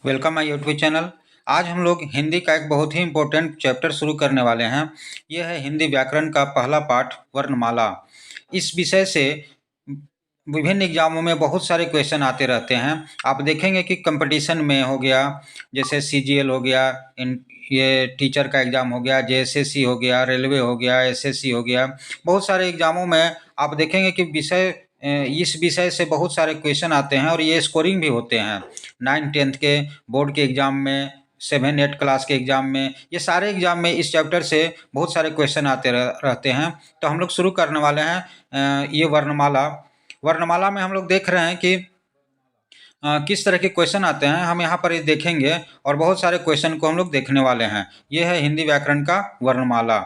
Welcome my YouTube channel. आज हम लोग हिंदी का एक बहुत ही इम्पोर्टेंट चैप्टर शुरू करने वाले हैं। यह है हिंदी व्याकरण का पहला पाठ वर्णमाला। इस विषय से विभिन्न एग्जामों में बहुत सारे क्वेश्चन आते रहते हैं। आप देखेंगे कि कंपटीशन में हो गया, जैसे सीजीएल हो गया, इन ये टीचर का एग्ज़ाम हो गया, जेएसएससी हो गया, रेलवे हो गया, एसएससी हो गया। बहुत सारे एग्जामों में आप देखेंगे कि इस विषय से बहुत सारे क्वेश्चन आते हैं और ये स्कोरिंग भी होते हैं। 9th-10th के बोर्ड के एग्ज़ाम में, 7-8 क्लास के एग्ज़ाम में, ये सारे एग्ज़ाम में इस चैप्टर से बहुत सारे क्वेश्चन आते रहते हैं। तो हम लोग शुरू करने वाले हैं ये वर्णमाला। वर्णमाला में हम लोग देख रहे हैं कि किस तरह के क्वेश्चन आते हैं, हम यहाँ पर ये देखेंगे और बहुत सारे क्वेश्चन को हम लोग देखने वाले हैं। ये है हिंदी व्याकरण का वर्णमाला,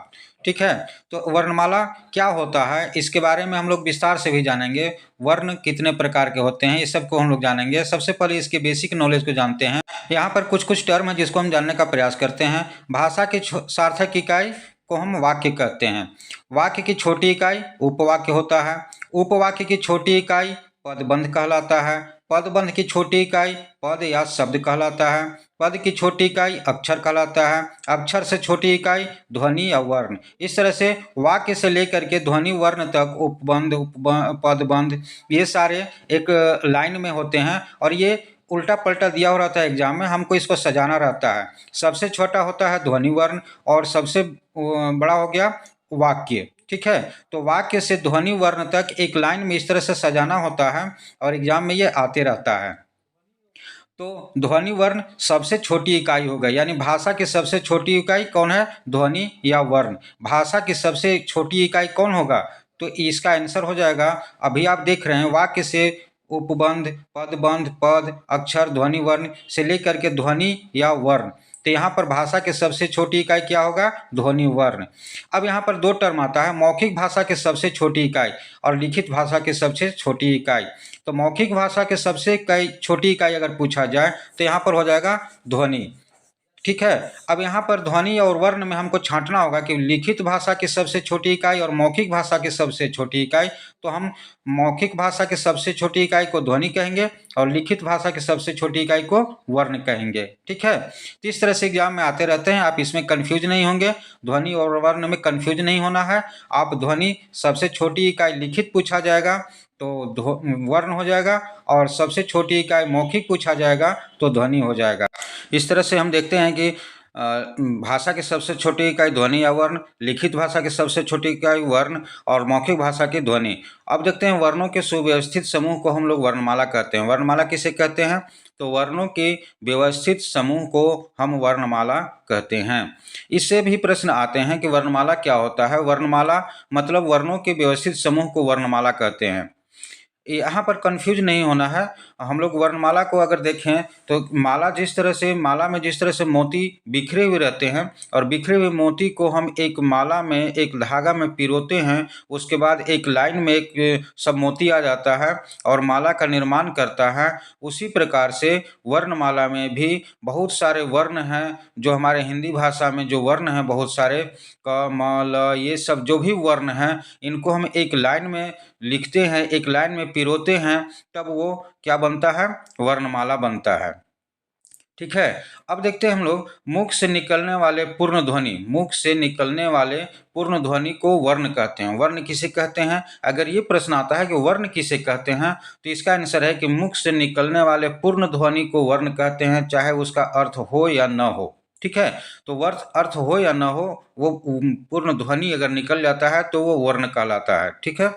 ठीक है। तो वर्णमाला क्या होता है, इसके बारे में हम लोग विस्तार से भी जानेंगे। वर्ण कितने प्रकार के होते हैं, ये सब को हम लोग जानेंगे। सबसे पहले इसके बेसिक नॉलेज को जानते हैं। यहाँ पर कुछ कुछ टर्म है जिसको हम जानने का प्रयास करते हैं। भाषा की सार्थक इकाई को हम वाक्य कहते हैं। वाक्य की छोटी इकाई उपवाक्य होता है। उपवाक्य की छोटी इकाई पदबंध कहलाता है। पदबंध की छोटी इकाई पद या शब्द कहलाता है। पद की छोटी इकाई अक्षर कहलाता है। अक्षर से छोटी इकाई ध्वनि या वर्ण। इस तरह से वाक्य से लेकर के ध्वनि वर्ण तक उपबंध पदबंध ये सारे एक लाइन में होते हैं और ये उल्टा पलटा दिया हो रहता है एग्जाम में, हमको इसको सजाना रहता है। सबसे छोटा होता है ध्वनि वर्ण और सबसे बड़ा हो गया वाक्य, ठीक है। तो वाक्य से ध्वनि वर्ण तक एक लाइन में इस तरह से सजाना होता है और एग्जाम में ये आते रहता है। तो ध्वनि वर्ण सबसे छोटी इकाई हो गई, यानी भाषा की सबसे छोटी इकाई कौन है, ध्वनि या वर्ण। भाषा की सबसे छोटी इकाई कौन होगा, तो इसका आंसर हो जाएगा, अभी आप देख रहे हैं, वाक्य से उपबंध पदबंध पद अक्षर ध्वनि वर्ण से लेकर के ध्वनि या वर्ण। तो यहाँ पर भाषा की सबसे छोटी इकाई क्या होगा, ध्वनि वर्ण। अब यहाँ पर दो टर्म आता है, मौखिक भाषा की सबसे छोटी इकाई और लिखित भाषा की सबसे छोटी इकाई। तो मौखिक भाषा के सबसे छोटी इकाई अगर पूछा जाए तो यहाँ पर हो जाएगा ध्वनि, ठीक है। अब यहाँ पर ध्वनि और वर्ण में हमको छांटना होगा कि लिखित भाषा की सबसे छोटी इकाई और मौखिक भाषा की सबसे छोटी इकाई। तो हम मौखिक भाषा की सबसे छोटी इकाई को ध्वनि कहेंगे और लिखित भाषा की सबसे छोटी इकाई को वर्ण कहेंगे, ठीक है। तो इस तरह से एग्जाम में आते रहते हैं, आप इसमें कंफ्यूज नहीं होंगे। ध्वनि और वर्ण में कंफ्यूज नहीं होना है। आप ध्वनि सबसे छोटी इकाई लिखित पूछा जाएगा तो वर्ण हो जाएगा और सबसे छोटी इकाई मौखिक पूछा जाएगा तो ध्वनि हो जाएगा। इस तरह से हम देखते हैं कि भाषा की सबसे छोटी इकाई ध्वनि या वर्ण, लिखित भाषा की सबसे छोटी इकाई वर्ण और मौखिक भाषा की ध्वनि। अब देखते हैं वर्णों के सुव्यवस्थित समूह को हम लोग वर्णमाला कहते हैं। वर्णमाला किसे कहते हैं, तो वर्णों के व्यवस्थित समूह को हम वर्णमाला कहते हैं। इससे भी प्रश्न आते हैं कि वर्णमाला क्या होता है। वर्णमाला मतलब वर्णों के व्यवस्थित समूह को वर्णमाला कहते हैं। यहाँ पर कंफ्यूज नहीं होना है। हम लोग वर्णमाला को अगर देखें तो माला माला में जिस तरह से मोती बिखरे हुए रहते हैं और बिखरे हुए मोती को हम एक माला में एक धागा में पिरोते हैं, उसके बाद एक लाइन में एक सब मोती आ जाता है और माला का निर्माण करता है। उसी प्रकार से वर्णमाला में भी बहुत सारे वर्ण हैं, जो हमारे हिंदी भाषा में जो वर्ण हैं बहुत सारे, क म ल ये सब जो भी वर्ण हैं, इनको हम एक लाइन में लिखते हैं, एक लाइन में पिरोते हैं, तब वो क्या बनता है, वर्णमाला बनता है, ठीक है। अब देखते हैं हम लोग मुख से निकलने वाले पूर्ण ध्वनि। मुख से निकलने वाले पूर्ण ध्वनि को वर्ण कहते हैं। वर्ण किसे कहते हैं, अगर ये प्रश्न आता है कि वर्ण किसे कहते हैं, तो इसका आंसर है कि मुख से निकलने वाले पूर्ण ध्वनि को वर्ण कहते हैं, चाहे उसका अर्थ हो या न हो, ठीक है। तो अर्थ हो या न हो, वो पूर्ण ध्वनि अगर निकल जाता है तो वो वर्ण कहलाता है, ठीक है।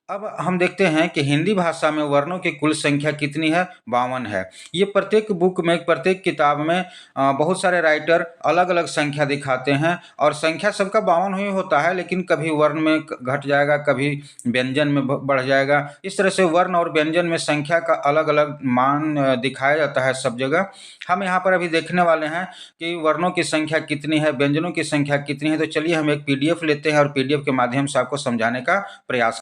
अब हम देखते हैं कि हिंदी भाषा में वर्णों की कुल संख्या कितनी है, 52 है। ये प्रत्येक बुक में, प्रत्येक किताब में बहुत सारे राइटर अलग अलग संख्या दिखाते हैं और संख्या सबका 52 ही होता है, लेकिन कभी वर्ण में घट जाएगा, कभी व्यंजन में बढ़ जाएगा। इस तरह से वर्ण और व्यंजन में संख्या का अलग अलग मान दिखाया जाता है सब जगह। हम यहाँ पर अभी देखने वाले हैं कि वर्णों की संख्या कितनी है, व्यंजनों की संख्या कितनी है। तो चलिए हम एक PDF लेते हैं और PDF के माध्यम से आपको समझाने का प्रयास।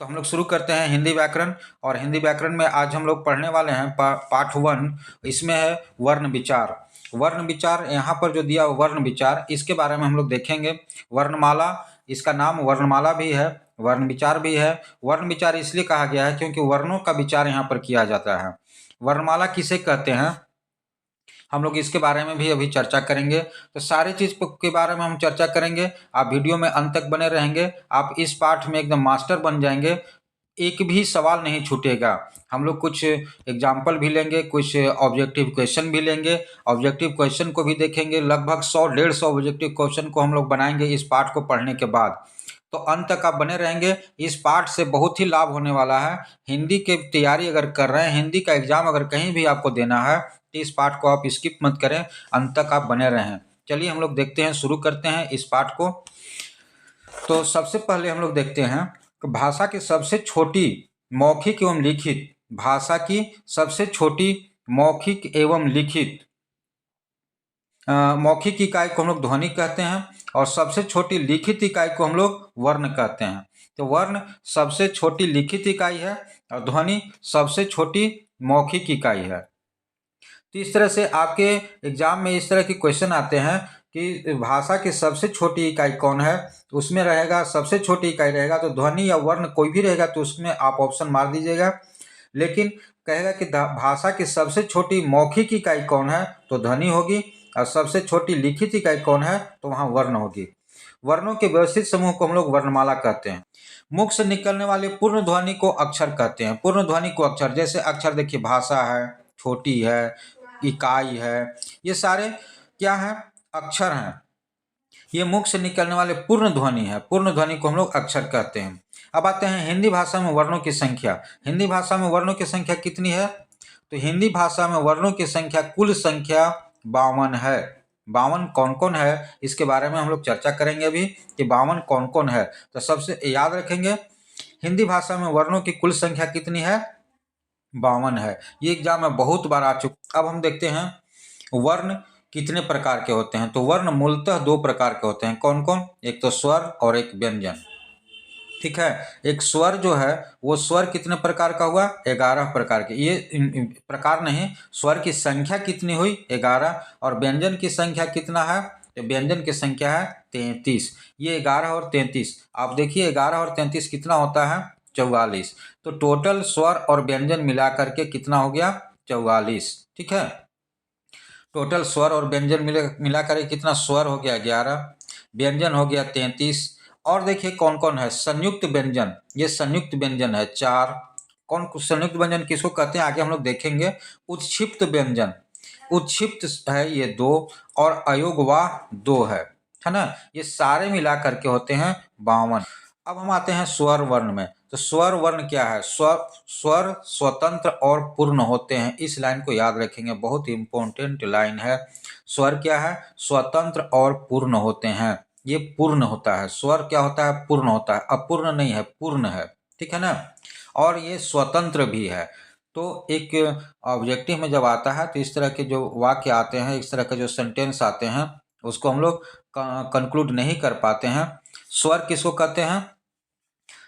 तो हम लोग शुरू करते हैं हिंदी व्याकरण। और हिंदी व्याकरण में आज हम लोग पढ़ने वाले हैं पाठ 1। इसमें है वर्ण विचार। वर्ण विचार यहाँ पर जो दिया वर्ण विचार, इसके बारे में हम लोग देखेंगे। वर्णमाला, इसका नाम वर्णमाला भी है, वर्ण विचार भी है। वर्ण विचार इसलिए कहा गया है क्योंकि वर्णों का विचार यहाँ पर किया जाता है। वर्णमाला किसे कहते हैं, हम लोग इसके बारे में भी अभी चर्चा करेंगे। तो सारी चीज़ के बारे में हम चर्चा करेंगे। आप वीडियो में अंत तक बने रहेंगे, आप इस पाठ में एकदम मास्टर बन जाएंगे, एक भी सवाल नहीं छूटेगा। हम लोग कुछ एग्जाम्पल भी लेंगे, कुछ ऑब्जेक्टिव क्वेश्चन भी लेंगे, ऑब्जेक्टिव क्वेश्चन को भी देखेंगे। लगभग 100-150 ऑब्जेक्टिव क्वेश्चन को हम लोग बनाएंगे इस पाठ को पढ़ने के बाद। तो अंत तक आप बने रहेंगे। इस पाठ से बहुत ही लाभ होने वाला है। हिंदी की तैयारी अगर कर रहे हैं, हिंदी का एग्जाम अगर कहीं भी आपको देना है, तो इस पाठ को आप स्किप मत करें, अंत तक आप बने रहें। चलिए हम लोग देखते हैं, शुरू करते हैं इस पाठ को। तो सबसे पहले हम लोग देखते हैं कि भाषा की सबसे छोटी मौखिक एवं लिखित, भाषा की सबसे छोटी मौखिक एवं लिखित मौखिक इकाई को हम लोग ध्वनि कहते हैं, और सबसे छोटी लिखित इकाई को हम लोग वर्ण कहते हैं। तो वर्ण सबसे छोटी लिखित इकाई है और ध्वनि सबसे छोटी मौखिक इकाई है। तो इस तरह से आपके एग्जाम में इस तरह के क्वेश्चन आते हैं कि भाषा की सबसे छोटी इकाई कौन है, उसमें रहेगा सबसे छोटी इकाई रहेगा तो ध्वनि या वर्ण कोई भी रहेगा तो उसमें आप ऑप्शन मार दीजिएगा। लेकिन कहेगा कि भाषा की सबसे छोटी मौखिक इकाई कौन है, तो ध्वनि होगी, और सबसे छोटी लिखित इकाई कौन है, तो वहाँ वर्ण होगी। वर्णों के व्यवस्थित समूह को हम लोग वर्णमाला कहते हैं। मुख से निकलने वाले पूर्ण ध्वनि को अक्षर कहते हैं। पूर्ण ध्वनि को अक्षर, जैसे अक्षर देखिए, भाषा है, छोटी है, इकाई है, ये सारे क्या हैं, अक्षर हैं। ये मुख से निकलने वाले पूर्ण ध्वनि है, पूर्ण ध्वनि को हम लोग अक्षर कहते हैं। अब आते हैं हिंदी भाषा में वर्णों की संख्या। हिंदी भाषा में वर्णों की संख्या कितनी है, तो हिंदी भाषा में वर्णों की संख्या, कुल संख्या 52 है। 52 कौन कौन है, इसके बारे में हम लोग चर्चा करेंगे अभी कि 52 कौन कौन है। तो सबसे याद रखेंगे, हिंदी भाषा में वर्णों की कुल संख्या कितनी है, 52 है। ये एग्जाम में बहुत बार आ चुका। अब हम देखते हैं वर्ण कितने प्रकार के होते हैं। तो वर्ण मूलतः 2 प्रकार के होते हैं। कौन कौन, एक तो स्वर और एक व्यंजन। ठीक है, एक स्वर जो है वो स्वर कितने प्रकार का हुआ, 11 प्रकार के। ये प्रकार नहीं, स्वर की संख्या कितनी हुई, 11, और व्यंजन की संख्या कितना है, तो व्यंजन की संख्या है 33। ये 11 और 33, आप देखिए 11 और 33 कितना होता है, 44। तो टोटल स्वर और व्यंजन मिला करके कितना हो गया, 44। ठीक है, टोटल स्वर और व्यंजन मिला करके कितना, स्वर हो गया 11, व्यंजन हो गया 33। और देखिए कौन कौन है, संयुक्त व्यंजन, ये संयुक्त व्यंजन है 4। कौन संयुक्त व्यंजन किसको कहते हैं, आगे हम लोग देखेंगे। उत्क्षिप्त व्यंजन, उत्क्षिप्त है ये 2, और अयोगवाह 2 है ना। ये सारे मिला करके होते हैं 52। अब हम आते हैं स्वर वर्ण में। तो स्वर वर्ण क्या है, स्वर स्वतंत्र और पूर्ण होते हैं। इस लाइन को याद रखेंगे, बहुत इंपॉर्टेंट लाइन है। स्वर क्या है, स्वतंत्र और पूर्ण होते हैं। ये पूर्ण होता है, स्वर क्या होता है, पूर्ण होता है, अपूर्ण नहीं है, पूर्ण है। ठीक है ना, और ये स्वतंत्र भी है। तो एक ऑब्जेक्टिव में जब आता है तो इस तरह के जो वाक्य आते हैं, इस तरह के जो सेंटेंस आते हैं, उसको हम लोग कंक्लूड नहीं कर पाते हैं। स्वर किसको कहते हैं,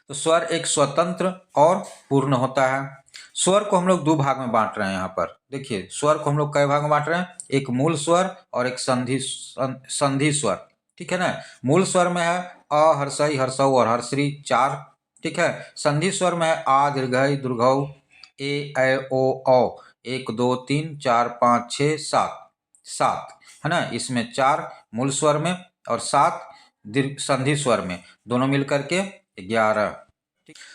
तो स्वर एक स्वतंत्र और पूर्ण होता है। स्वर को हम लोग 2 भाग में बांट रहे हैं। यहाँ पर देखिए, स्वर को हम लोग कई भाग में बांट रहे हैं, एक मूल स्वर और एक संधि स्वर। ठीक है ना, मूल स्वर में है अ, हर्षई, हर्षौ और हर्षरी 4। ठीक है, संधि स्वर में है आ, दीर्घई, दुर्घौ, ए, ऐ, ओ, औ, 1 2 3 4 5 6 7, 7 है ना। इसमें 4 मूल स्वर में और 7 दीर्घ संधि स्वर में, दोनों मिलकर के 11।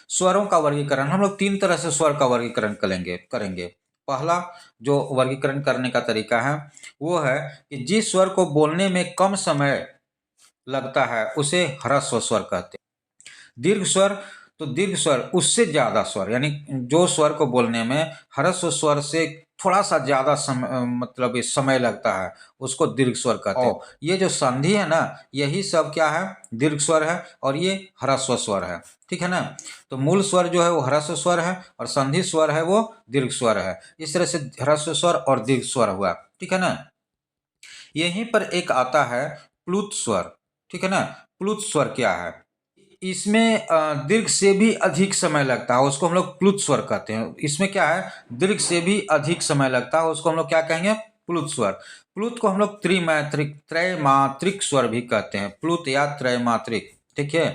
स्वरों का वर्गीकरण, हम लोग 3 तरह से स्वर का वर्गीकरण करेंगे। पहला जो वर्गीकरण करने का तरीका है वो है कि जिस स्वर को बोलने में कम समय लगता है उसे ह्रस्व स्वर कहते हैं। दीर्घ स्वर, तो दीर्घ स्वर उससे ज्यादा स्वर, यानी जो स्वर को बोलने में ह्रस्व स्वर से थोड़ा सा ज्यादा समय, मतलब ये समय लगता है, उसको दीर्घ स्वर कहते हैं। ये जो संधि है ना, यही सब क्या है, दीर्घ स्वर है, और ये ह्रस्व स्वर है। ठीक है ना, तो मूल स्वर जो है वो ह्रस्व स्वर है और संधि स्वर है वो दीर्घ स्वर है। इस तरह से ह्रस्व स्वर और दीर्घ स्वर हुआ। ठीक है ना, यहीं पर एक आता है प्लुत स्वर। ठीक है ना, प्लुत स्वर क्या है, इसमें दीर्घ से भी अधिक समय लगता है, उसको हम लोग प्लुत स्वर कहते हैं। इसमें क्या है, दीर्घ से भी अधिक समय लगता है, उसको हम लोग क्या कहेंगे, प्लुत स्वर। प्लुत को हम लोग त्रैमात्रिक स्वर भी कहते हैं, प्लुत या त्रैमात्रिक। ठीक है,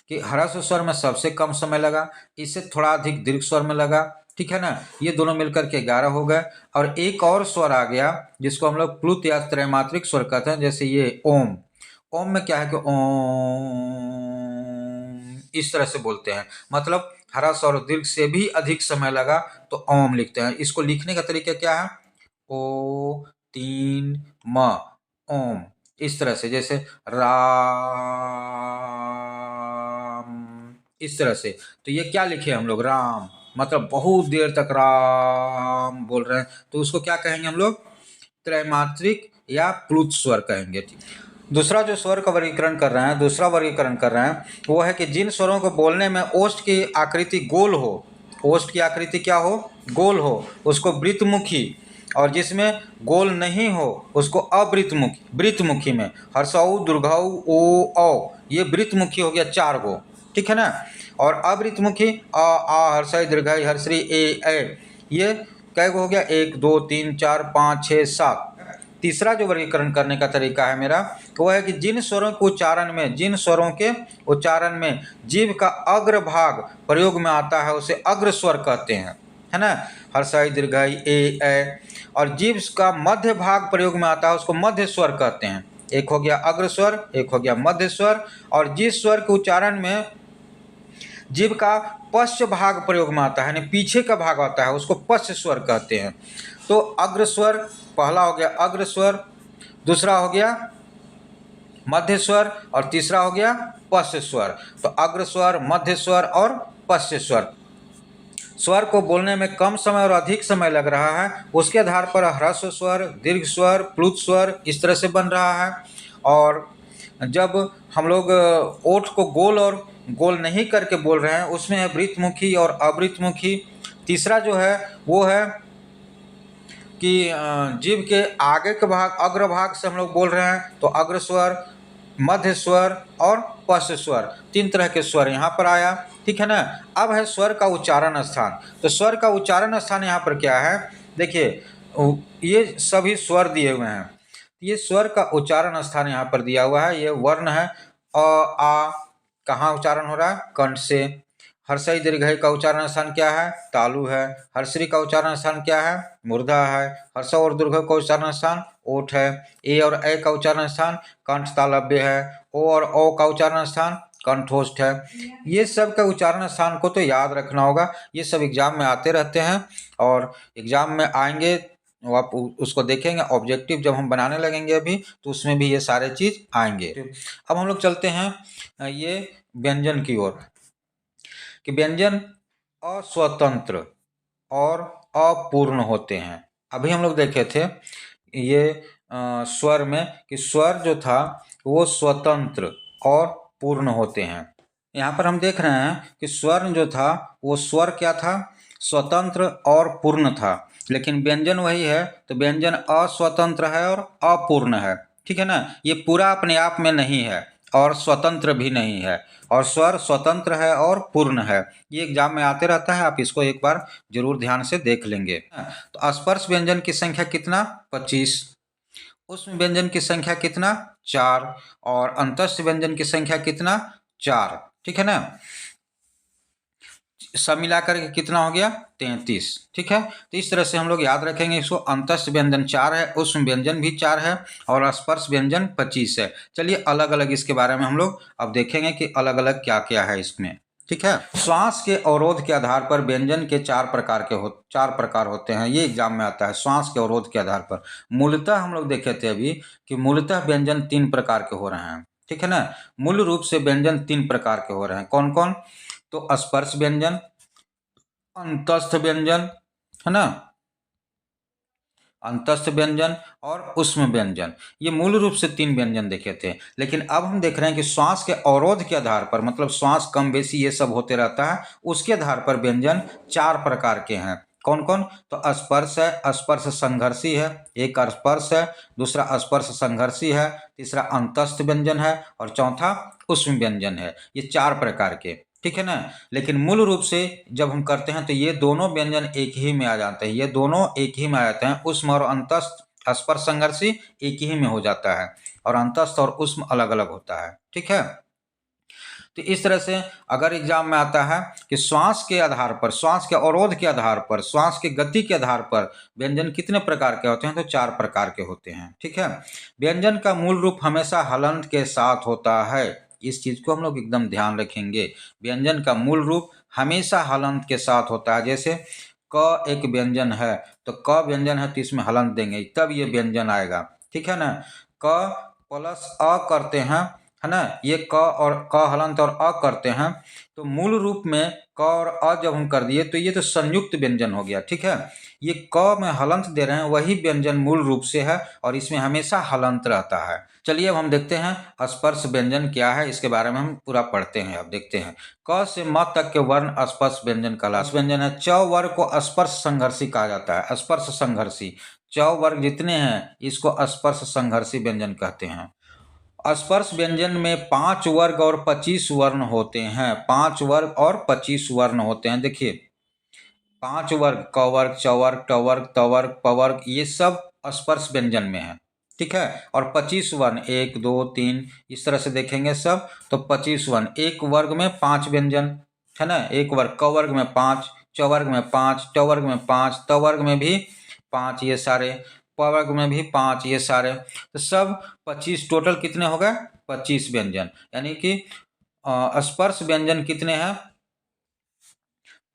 कि ह्रस्व स्वर में सबसे कम समय लगा, इससे थोड़ा अधिक दीर्घ स्वर में लगा। ठीक है ना। ये दोनों मिलकर के 11 हो गए। और एक और स्वर आ गया जिसको हम लोग प्लुत या त्रैमात्रिक स्वर कहते हैं, जैसे ये ओम। ओम में क्या है कि ओम इस तरह से बोलते हैं, मतलब ह्रस्व और दीर्घ से भी अधिक समय लगा तो ओम लिखते हैं। इसको लिखने का तरीका क्या है, ओ 3 म ओम, इस तरह से, जैसे राम, इस तरह से। तो ये क्या लिखे हम लोग, राम, मतलब बहुत देर तक राम बोल रहे हैं, तो उसको क्या कहेंगे हम लोग, त्रैमात्रिक या प्लुत स्वर कहेंगे। दूसरा जो स्वर का वर्गीकरण कर रहे हैं, दूसरा वर्गीकरण कर रहे हैं, वो है कि जिन स्वरों को बोलने में ओष्ठ की आकृति गोल हो, ओष्ठ की आकृति क्या हो, गोल हो, उसको वृत्तमुखी, और जिसमें गोल नहीं हो उसको अवृत्तमुखी। वृत्तमुखी में हर्षऊ, दीर्घऊ, ओ औ, ये वृत्तमुखी हो गया 4 गो, ठीक है ना। और अवृत्तमुखी अ आ हर्षई दीर्घई हर्षरी ए, ये कै गो हो गया, 1 2 3 4 5 6 7। तीसरा जो वर्गीकरण करने का तरीका है मेरा, वो है कि जिन स्वरों के उच्चारण में, जिन स्वरों के उच्चारण में जीभ का अग्रभाग प्रयोग में आता है उसे अग्र स्वर कहते हैं, है ना, हर्षई दीर्घई ए। और जीभ का मध्य भाग प्रयोग में आता है उसको मध्य स्वर कहते हैं। एक हो गया अग्र स्वर, एक हो गया मध्य स्वर। और जिस स्वर के उच्चारण में जीभ का पश्च भाग प्रयोग में आता है, यानी पीछे का भाग आता है, उसको पश्च स्वर कहते हैं। तो अग्र स्वर पहला हो गया अग्र स्वर, दूसरा हो गया मध्य स्वर, और तीसरा हो गया पश्च स्वर। तो अग्र स्वर, मध्य स्वर और पश्च स्वर। स्वर को बोलने में कम समय और अधिक समय लग रहा है, उसके आधार पर ह्रस्व स्वर, दीर्घ स्वर, प्लुत स्वर इस तरह से बन रहा है। और जब हम लोग ओठ को गोल और गोल नहीं करके बोल रहे हैं, उसमें है वृत्तमुखी और अवृत्तमुखी। तीसरा जो है वो है कि जीभ के आगे के भाग, अग्र भाग से हम लोग बोल रहे हैं तो अग्र स्वर, मध्य स्वर और पश्च स्वर, 3 तरह के स्वर यहाँ पर आया, ठीक है ना। अब है स्वर का उच्चारण स्थान। तो स्वर का उच्चारण स्थान यहाँ पर क्या है, देखिए ये सभी स्वर दिए हुए हैं, ये स्वर का उच्चारण स्थान यहाँ पर दिया हुआ है। ये वर्ण है अ आ, कहाँ उच्चारण हो रहा है, कंठ से। हर्षई दीर्घई का उच्चारण स्थान क्या है, तालु है। हर्षरी का उच्चारण स्थान क्या है, मूर्धा है। हर्ष और दीर्घ का उच्चारण स्थान ओठ है। ए और ए का उच्चारण स्थान कंठ तालव्य है। ओ और ओ का उच्चारण स्थान कंठोष्ठ है। ये सब का उच्चारण स्थान को तो याद रखना होगा, ये सब एग्जाम में आते रहते हैं और एग्जाम में आएंगे, वो आप उसको देखेंगे। ऑब्जेक्टिव जब हम बनाने लगेंगे अभी तो उसमें भी ये सारे चीज़ आएंगे। अब हम लोग चलते हैं ये व्यंजन की ओर, कि व्यंजन अस्वतंत्र और अपूर्ण होते हैं। अभी हम लोग देखे थे ये स्वर में कि स्वर जो था वो स्वतंत्र और पूर्ण होते हैं। यहाँ पर हम देख रहे हैं कि स्वर जो था वो स्वर क्या था, स्वतंत्र और पूर्ण था। लेकिन व्यंजन वही है, तो व्यंजन अस्वतंत्र है और अपूर्ण है, ठीक है ना। ये पूरा अपने आप में नहीं है और स्वतंत्र भी नहीं है, और स्वर स्वतंत्र है और पूर्ण है। ये एग्जाम में आते रहता है, आप इसको एक बार जरूर ध्यान से देख लेंगे। तो स्पर्श व्यंजन की संख्या कितना, 25। उष्म व्यंजन की संख्या कितना, 4। और अंतस्थ व्यंजन की संख्या कितना, 4, ठीक है ना। सब मिलाकर के कितना हो गया, 33, ठीक है। तो इस तरह से हम लोग याद रखेंगे इसको। अंतस्थ व्यंजन 4 है, उष्म व्यंजन भी 4 है, और स्पर्श व्यंजन 25 है। चलिए अलग अलग इसके बारे में हम लोग अब देखेंगे कि अलग अलग क्या क्या है इसमें, ठीक है। श्वास के अवरोध के आधार पर व्यंजन के 4 प्रकार होते हैं, ये एग्जाम में आता है। श्वास के अवरोध के आधार पर मूलतः हम लोग देखे थे अभी कि मूलतः व्यंजन 3 प्रकार के हो रहे हैं, ठीक है ना। मूल रूप से व्यंजन 3 प्रकार के हो रहे हैं, कौन कौन, तो स्पर्श व्यंजन, अंतस्थ व्यंजन, है ना, अंतस्थ व्यंजन और उष्म व्यंजन। ये मूल रूप से 3 व्यंजन देखे थे। लेकिन अब हम देख रहे हैं कि श्वास के अवरोध के आधार पर, मतलब श्वास कम बेसी ये सब होते रहता है, उसके आधार पर व्यंजन 4 प्रकार के हैं। कौन कौन, तो स्पर्श है, स्पर्श संघर्षी है, एक स्पर्श है, दूसरा स्पर्श संघर्षी है, तीसरा अंतस्थ व्यंजन है, और चौथा उष्म व्यंजन है। ये 4 प्रकार के, ठीक है ना। लेकिन मूल रूप से जब हम करते हैं तो ये दोनों व्यंजन एक ही में आ जाते हैं, ये दोनों एक ही में आ जाते हैं। उष्म और अंतस्थ, स्पर्श संघर्षी एक ही में हो जाता है, और अंतस्थ और उष्म अलग अलग होता है, ठीक है। तो इस तरह से अगर एग्जाम में आता है कि श्वास के आधार पर, श्वास के अवरोध के आधार पर, श्वास की गति के आधार पर व्यंजन कितने प्रकार के होते हैं, तो 4 प्रकार के होते हैं। ठीक है, व्यंजन का मूल रूप हमेशा हलंत के साथ होता है। इस चीज को हम लोग एकदम ध्यान रखेंगे। व्यंजन का मूल रूप हमेशा हलंत के साथ होता है। जैसे क एक व्यंजन है, तो क व्यंजन है तो इसमें हलंत देंगे तब ये व्यंजन आएगा। ठीक है ना, क प्लस अ करते हैं, है ना, ये क और क हलंत और अ करते हैं, तो मूल रूप में क और अ जब हम कर दिए तो ये तो संयुक्त व्यंजन हो गया। ठीक है, ये क में हलंत दे रहे हैं, वही व्यंजन मूल रूप से है और इसमें हमेशा हलंत रहता है। चलिए अब हम देखते हैं स्पर्श व्यंजन क्या है, इसके बारे में हम पूरा पढ़ते हैं। अब देखते हैं, क से म तक के वर्ण स्पर्श व्यंजन कहलाते हैं। व्यंजन है, च वर्ग को स्पर्श संघर्षी कहा जाता है। स्पर्श संघर्षी, च वर्ग जितने हैं इसको स्पर्श संघर्षी व्यंजन कहते हैं। स्पर्श व्यंजन में 5 वर्ग और 25 वर्ण होते हैं। 5 वर्ग और 25 वर्ण होते हैं। देखिए 5 वर्ग, क वर्ग, च वर्ग, ट वर्ग, त वर्ग, प वर्ग, ये सब स्पर्श व्यंजन में है। ठीक है, और 25 वर्ण 1 2 3 इस तरह से देखेंगे सब, तो 25 वर्ण। एक वर्ग में 5 व्यंजन है ना, एक वर्ग, क वर्ग में 5, च वर्ग में 5, ट वर्ग में 5, त वर्ग में भी 5, ये सारे, प वर्ग में भी 5, ये सारे, तो सब 25, टोटल कितने हो गए, 25 व्यंजन। यानी कि स्पर्श व्यंजन कितने हैं,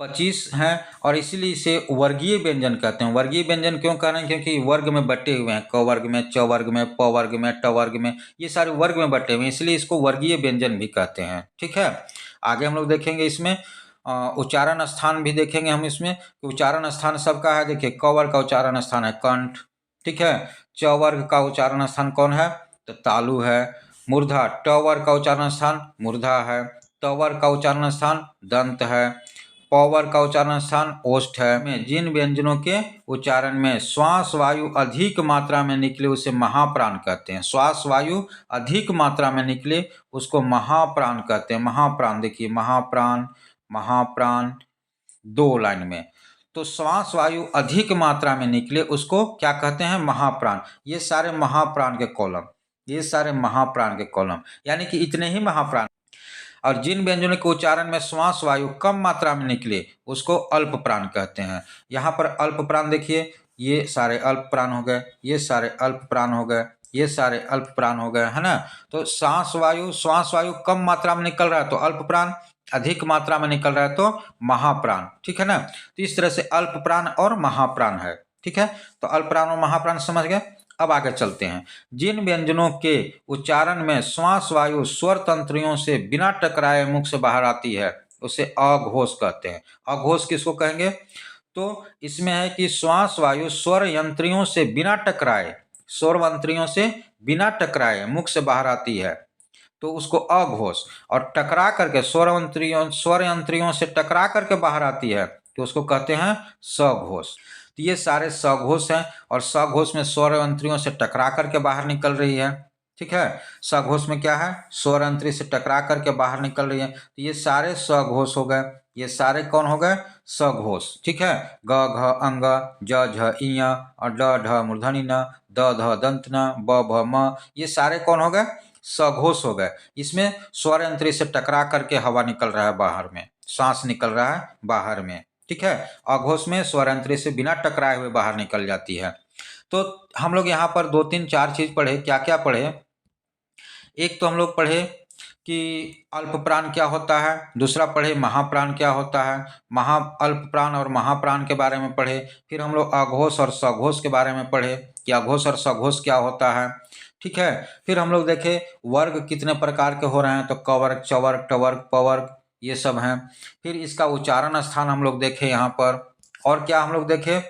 25 हैं, और इसीलिए इसे वर्गीय व्यंजन कहते हैं। वर्गीय व्यंजन क्यों कह रहे हैं, क्योंकि वर्ग में बटे हुए हैं, क वर्ग में, च वर्ग में, प वर्ग में, ट वर्ग में, ये सारे वर्ग में बटे हुए हैं, इसलिए इसको वर्गीय व्यंजन भी कहते हैं। ठीक है, आगे हम लोग देखेंगे इसमें उच्चारण स्थान भी देखेंगे हम इसमें, उच्चारण स्थान सबका है। देखिए क वर्ग का उच्चारण स्थान है कंठ। ठीक है, च वर्ग का उच्चारण स्थान कौन है, तो तालु है। मूर्धा, ट वर्ग का उच्चारण स्थान मूर्धा है। त वर्ग का उच्चारण स्थान दंत है। प वर्ग का उच्चारण स्थान ओष्ठ है। में जिन व्यंजनों के उच्चारण में श्वास वायु अधिक मात्रा में निकले उसे महाप्राण कहते हैं। श्वास वायु अधिक मात्रा में निकले उसको महाप्राण कहते हैं। महाप्राण, देखिए महाप्राण, महाप्राण, 2 लाइन में, तो श्वास वायु अधिक मात्रा में निकले उसको क्या कहते हैं, महाप्राण। ये सारे महाप्राण के कॉलम, ये सारे महाप्राण के कॉलम, यानी कि इतने ही महाप्राण। और जिन व्यंजनों के उच्चारण में श्वास वायु कम मात्रा में निकले उसको अल्प प्राण कहते हैं। यहाँ पर अल्प प्राण देखिए, ये सारे अल्प प्राण हो गए, ये सारे अल्प प्राण हो गए, ये सारे अल्प प्राण हो गए, है ना। तो श्वास वायु कम मात्रा में निकल रहा है तो अल्प प्राण, अधिक मात्रा में निकल रहा है तो महाप्राण। ठीक है ना, तो इस तरह से अल्प प्राण और महाप्राण है। ठीक है, तो अल्प प्राण और महाप्राण समझ गए। अब आगे चलते हैं, जिन व्यंजनों के उच्चारण में श्वास वायु स्वर तंत्रियों से बिना टकराए मुख से बाहर आती है उसे अघोष कहते हैं। अघोष किसको कहेंगे, तो इसमें है कि श्वास वायु स्वर यंत्रियों से बिना टकराए, स्वर यंत्रियों से बिना टकराए मुख से बाहर आती है तो उसको अघोष, और टकरा करके स्वर यंत्रियों से टकरा करके बाहर आती है तो उसको कहते हैं सघोष। तो ये सारे सघोष हैं, और सघोष में स्वर यंत्रियों से टकरा करके बाहर निकल रही है। ठीक है, सघोष में क्या है, स्वर यंत्री से टकरा करके बाहर निकल रही है, तो ये सारे सघोष हो गए। ये सारे कौन हो गए, सघोष। ठीक है, ग घ अंग, ज झ इय, और ड ढ मूर्धनि न, द ध दंत न, ब भ म, ये सारे कौन हो गए, सघोष हो गए। इसमें स्वर यंत्री से टकरा करके हवा निकल रहा है बाहर में, सांस निकल रहा है बाहर में। ठीक है, अघोष में स्वर यंत्री से बिना टकराए हुए बाहर निकल जाती है। तो हम लोग यहाँ पर 2 3 4 चीज पढ़े। क्या क्या पढ़े, एक तो हम लोग पढ़े कि अल्प प्राण क्या होता है, दूसरा पढ़े महाप्राण क्या होता है, अल्प प्राण और महाप्राण के बारे में पढ़े। फिर हम लोग अघोष और सघोष के बारे में पढ़े कि अघोष और सघोष क्या होता है। ठीक है, फिर हम लोग देखे वर्ग कितने प्रकार के हो रहे हैं, तो क वर्ग, च वर्ग, ट वर्ग, प वर्ग, ये सब हैं। फिर इसका उच्चारण स्थान हम लोग देखे यहाँ पर, और क्या हम लोग देखे,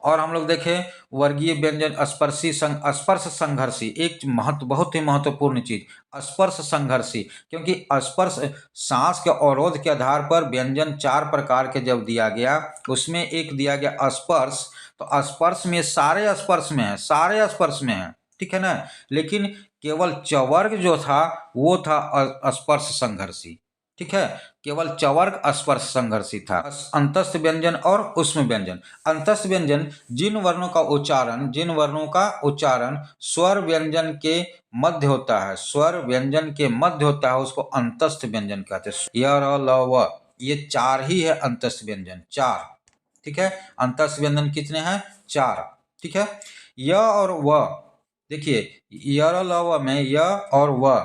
और हम लोग देखें वर्गीय व्यंजन स्पर्श संघर्षी, एक बहुत ही महत्वपूर्ण चीज, स्पर्श संघर्षी, क्योंकि स्पर्श सांस के अवरोध के आधार पर व्यंजन 4 प्रकार के जब दिया गया उसमें एक दिया गया स्पर्श, तो स्पर्श में सारे स्पर्श में है, सारे स्पर्श में है। ठीक है ना, लेकिन केवल च वर्ग जो था वो था स्पर्श संघर्षी। ठीक है, केवल चवर्ग स्पर्श संघर्षी था। अंतस्थ व्यंजन और उष्म व्यंजन। अंतस्थ व्यंजन जिन वर्णों का उच्चारण स्वर व्यंजन के मध्य होता है, स्वर व्यंजन के मध्य होता है, उसको अंतस्थ व्यंजन कहते हैं। य र ल व, ये 4 ही है अंतस्थ व्यंजन, 4। ठीक है, अंतस्थ व्यंजन कितने हैं? 4। ठीक है, य और व, देखिए य र ल व में य और व,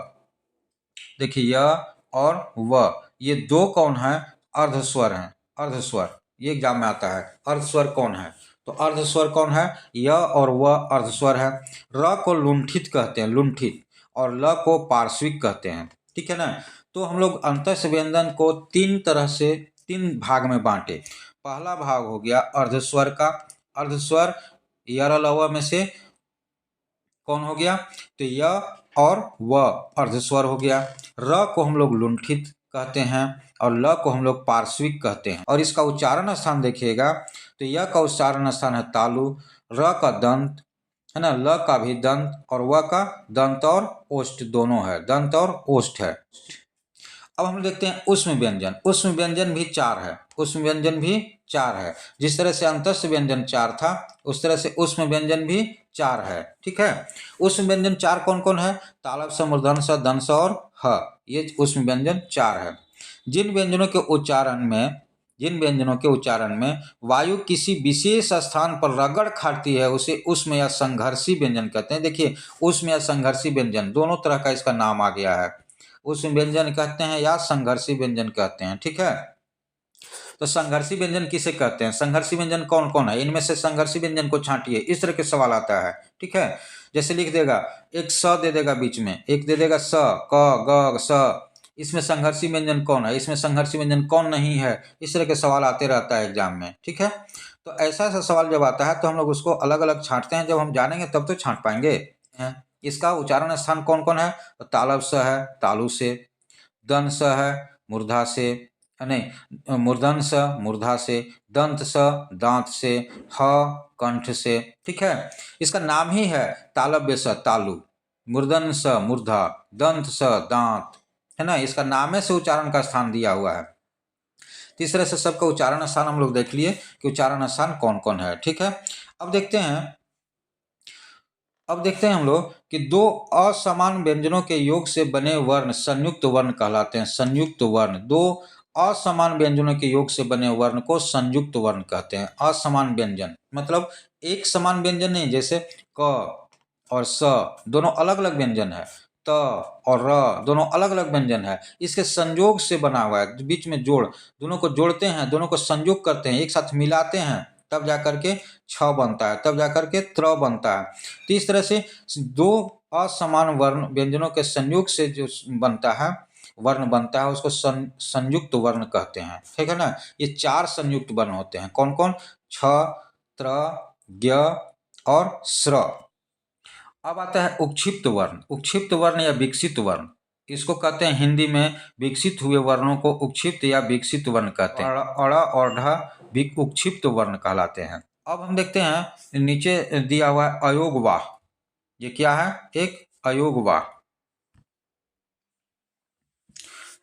देखिए य और व, ये 2 कौन है? अर्धस्वर हैं। अर्धस्वर, ये एग्जाम में आता है। अर्धस्वर कौन है? तो अर्धस्वर कौन है? य और व अर्धस्वर है। र को लुंठित कहते हैं, लुंठित, और ल को पार्श्विक कहते हैं। ठीक है ना। तो हम लोग अंतस्थ व्यंजन को 3 तरह से 3 भाग में बांटे। पहला भाग हो गया अर्धस्वर का। अर्धस्वर य र ल व में से कौन हो गया? तो य और व अर्धस्वर हो गया। र को हम लोग लुंठित कहते हैं और ल को हम लोग पार्श्विक कहते हैं। और इसका उच्चारण स्थान देखिएगा तो य का उच्चारण स्थान है तालु, र का दंत है ना, ल का भी दंत, और व का दंत और ओष्ठ दोनों है, दंत और ओष्ठ है। अब हम देखते हैं उष्म व्यंजन। उष्म व्यंजन भी 4 है, उष्म व्यंजन भी 4 है। जिस तरह से अंतस्थ व्यंजन 4 था, उस तरह से उष्म व्यंजन भी 4 है। ठीक है, उष्म व्यंजन 4 कौन कौन है? तालव स, मूर्धन्य स, दंत स और ह, ये उष्म व्यंजन 4 है। जिन व्यंजनों के उच्चारण में वायु किसी विशेष स्थान पर रगड़ खाती है, उसे उष्म या संघर्षी व्यंजन कहते हैं। देखिए, उष्म या संघर्षी व्यंजन दोनों तरह का इसका नाम आ गया है। उष्म व्यंजन कहते हैं या संघर्षी व्यंजन कहते हैं। ठीक है, तो संघर्षी व्यंजन किसे कहते हैं? संघर्षी व्यंजन कौन कौन है? इनमें से संघर्षी व्यंजन को छांटिए, इस तरह के सवाल आता है। ठीक है, जैसे लिख देगा, एक स दे देगा बीच में, एक दे देगा स, क, ग, स, इसमें संघर्षी व्यंजन कौन है, इसमें संघर्षी व्यंजन कौन नहीं है, इस तरह के सवाल आते रहता है एग्जाम में। ठीक है, तो ऐसा ऐसा सवाल जब आता है तो हम लोग उसको अलग अलग छांटते हैं। जब हम जानेंगे तब तो छांट पाएंगे। इसका उच्चारण स्थान कौन कौन है? तो तालव स है, तालु से, दन स है, मूर्धा से, नहीं मूर्धन स, मूर्धा से, दंत स, दांत से, ह कंठ से। ठीक है, इसका नाम ही है तालव्य स, तालु, मूर्धन स, मूर्धा, दंत स, दांत, है ना, इसका नामे से उच्चारण का स्थान दिया हुआ है। इस तरह से सबका उच्चारण स्थान हम लोग देख लिए कि उच्चारण स्थान कौन कौन है। ठीक है, अब देखते हैं हम लोग कि 2 असमान व्यंजनों के योग से बने वर्ण संयुक्त वर्ण कहलाते हैं। संयुक्त वर्ण, 2 असमान व्यंजनों के योग से बने वर्ण को संयुक्त वर्ण कहते हैं। असमान व्यंजन मतलब एक समान व्यंजन नहीं, जैसे क और स दोनों अलग अलग व्यंजन है, त और र दोनों अलग अलग व्यंजन है, इसके संयोग से बना हुआ है, बीच में जोड़, दोनों को जोड़ते हैं, दोनों को संयोग करते हैं, एक साथ मिलाते हैं, तब जाकर के छ बनता है, तब जाकर के त्र बनता है। तो इस तरह से 2 असमान वर्ण व्यंजनों के संयोग से जो बनता है, वर्ण बनता है, उसको संयुक्त वर्ण कहते हैं। ठीक है ना, ये 4 संयुक्त वर्ण होते हैं। कौन कौन? छ, त्र, ज्ञ और स्र। अब आता है उक्षिप्त वर्ण। उक्षिप्त वर्ण या विकसित वर्ण, इसको कहते हैं हिंदी में विकसित हुए वर्णों को उक्षिप्त या विकसित वर्ण कहते हैं। अड़ और ढ भी उक्षिप्त वर्ण कहलाते हैं। अब हम देखते हैं नीचे दिया हुआ है अयोगवाह। ये क्या है? एक अयोगवाह।